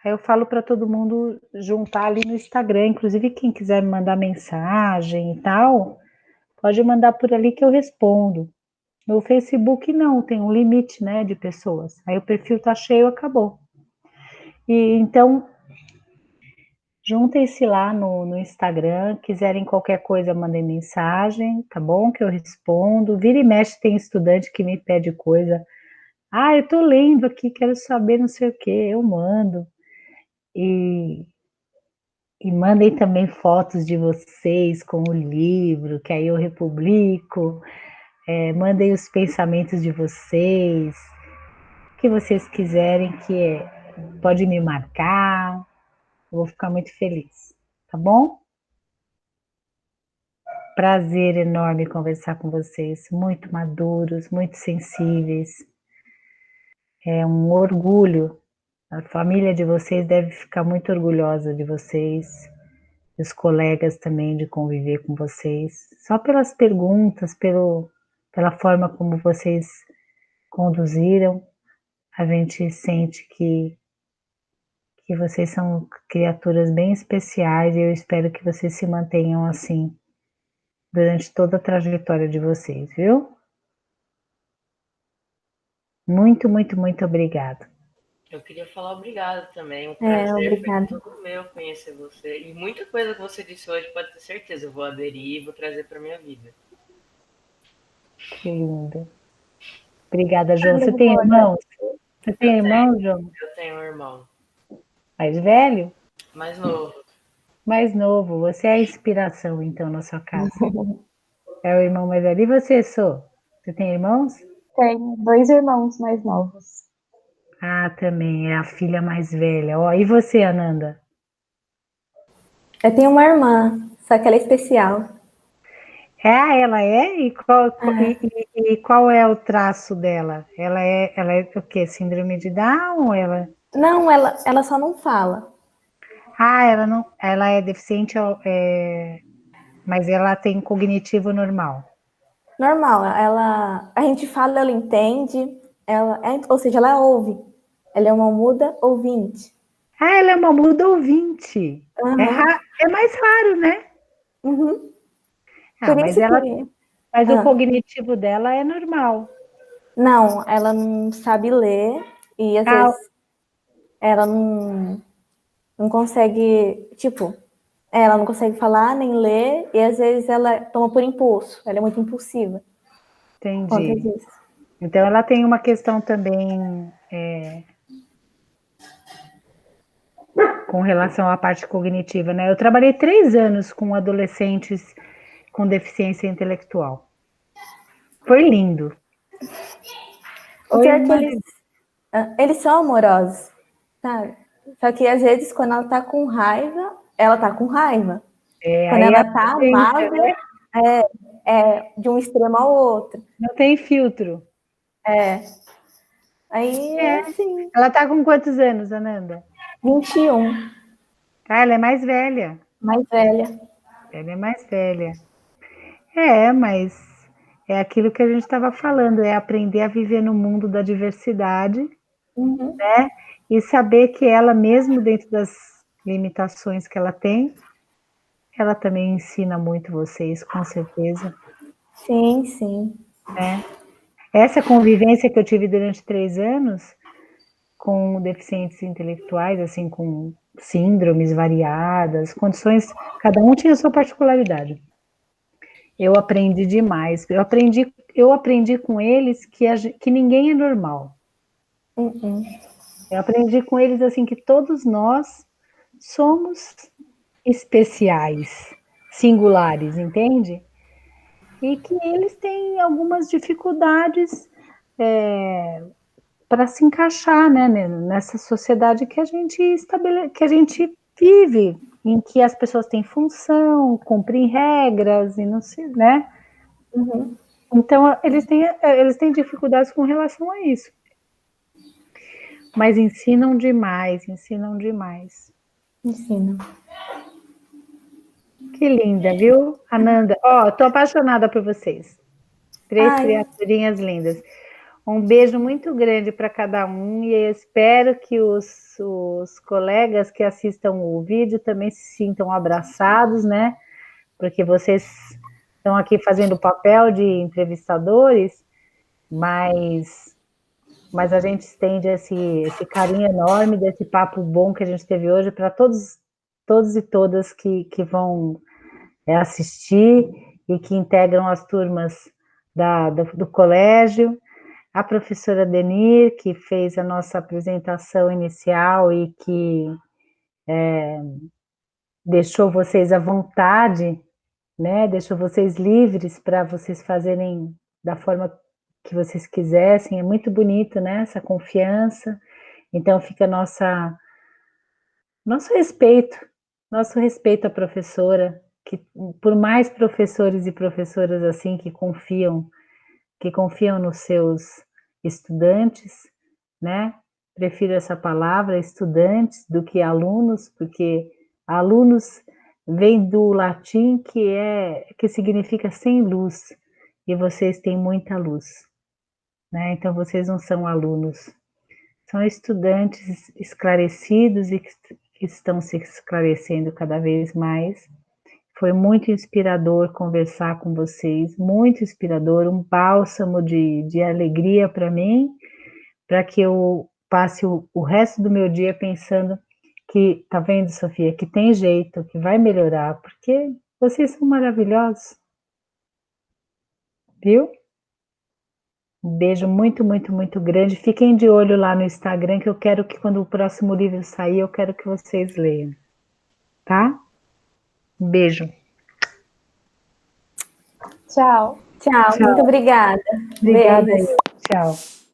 aí eu falo para todo mundo juntar ali no Instagram, inclusive quem quiser me mandar mensagem e tal, pode mandar por ali que eu respondo. No Facebook não, tem um limite, né, de pessoas. Aí o perfil tá cheio, acabou. E então juntem-se lá no Instagram, quiserem qualquer coisa, mandem mensagem, tá bom? Que eu respondo. Vira e mexe, tem estudante que me pede coisa. Ah, eu tô lendo aqui, quero saber não sei o que, eu mando. E mandem também fotos de vocês com o livro, que aí eu republico. Mandem os pensamentos de vocês, o que vocês quiserem, pode me marcar, eu vou ficar muito feliz, tá bom? Prazer enorme conversar com vocês, muito maduros, muito sensíveis. É um orgulho. A família de vocês deve ficar muito orgulhosa de vocês, os colegas também de conviver com vocês. Só pelas perguntas, pela forma como vocês conduziram, a gente sente que vocês são criaturas bem especiais e eu espero que vocês se mantenham assim durante toda a trajetória de vocês, viu? Muito, muito, muito obrigada. Eu queria falar obrigado também. Um prazer Obrigada. foi todo meu conhecer você. E muita coisa que você disse hoje, pode ter certeza, eu vou aderir e vou trazer para minha vida. Que lindo. Obrigada, João. Você tem irmãos? Você tem irmãos, João? Eu tenho um irmão Mais velho? mais novo. Mais novo. Você é a inspiração, então, na sua casa. É o irmão mais velho. E você, Sô? Você tem irmãos? Tenho 2 irmãos mais novos. Ah, também. É a filha mais velha. Ó, e você, Ananda? Eu tenho uma irmã, só que ela é especial. Ela é? E qual é o traço dela? Ela é o quê? Síndrome de Down? Ou ela... Não, ela só não fala. ela não, ela é deficiente, mas ela tem cognitivo normal. Normal, a gente fala, ela entende, ou seja, ela ouve. Ela é uma muda ouvinte. Ela é uma muda ouvinte. Uhum. É mais raro, né? Uhum. Por mas isso que... Mas o cognitivo dela é normal. Não, ela não sabe ler e às vezes ela não consegue, tipo, ela não consegue falar nem ler e às vezes ela toma por impulso, ela é muito impulsiva. Entendi. Então ela tem uma questão também com relação à parte cognitiva, né? Eu trabalhei 3 anos com adolescentes com deficiência intelectual. Foi lindo. O pior é que eles são amorosos, sabe? Só que às vezes quando ela tá com raiva, ela tá com raiva. Quando ela tá amável, né? É de um extremo ao outro. Não tem filtro. Aí, assim... Ela tá com quantos anos, Ananda? 21. Ela é mais velha. Mais velha. Ela é mais velha. Mas é aquilo que a gente estava falando, é aprender a viver no mundo da diversidade, né? E saber que ela, mesmo dentro das limitações que ela tem, ela também ensina muito vocês, com certeza. Sim, sim. Essa convivência que eu tive durante 3 anos com deficientes intelectuais, assim, com síndromes variadas, condições, cada um tinha a sua particularidade. Eu aprendi demais. Eu aprendi com eles que ninguém é normal. Eu aprendi com eles assim que todos nós somos especiais, singulares, entende? E que eles têm algumas dificuldades para se encaixar, né, nessa sociedade que a gente vive, em que as pessoas têm função, cumprem regras e não sei, né? Então eles têm dificuldades com relação a isso. Mas ensinam demais. Ensinam. Que linda, viu, Ananda? Tô apaixonada por vocês. 3 criaturinhas lindas. Um beijo muito grande para cada um e eu espero que os colegas que assistam o vídeo também se sintam abraçados, né? Porque vocês estão aqui fazendo o papel de entrevistadores, mas a gente estende esse carinho enorme desse papo bom que a gente teve hoje para todos todos e todas que vão assistir e que integram as turmas do colégio, a professora Denir, que fez a nossa apresentação inicial e que deixou vocês à vontade, né? Deixou vocês livres para vocês fazerem da forma que vocês quisessem. É muito bonito, né? Essa confiança. Então fica nosso respeito à professora, que por mais professores e professoras assim que confiam nos seus estudantes, né? Prefiro essa palavra, estudantes, do que alunos, porque alunos vem do latim que significa sem luz, e vocês têm muita luz, né? Então vocês não são alunos, são estudantes esclarecidos e que estão se esclarecendo cada vez mais. Foi muito inspirador conversar com vocês, muito inspirador, um bálsamo de alegria para mim, para que eu passe o resto do meu dia pensando que, tá vendo, Sofia, que tem jeito, que vai melhorar, porque vocês são maravilhosos, viu? Um beijo muito, muito, muito grande. Fiquem de olho lá no Instagram, que eu quero que quando o próximo livro sair, eu quero que vocês leiam, tá? Um beijo. Tchau. Tchau, muito obrigada. Obrigada Beijo. aí. Tchau.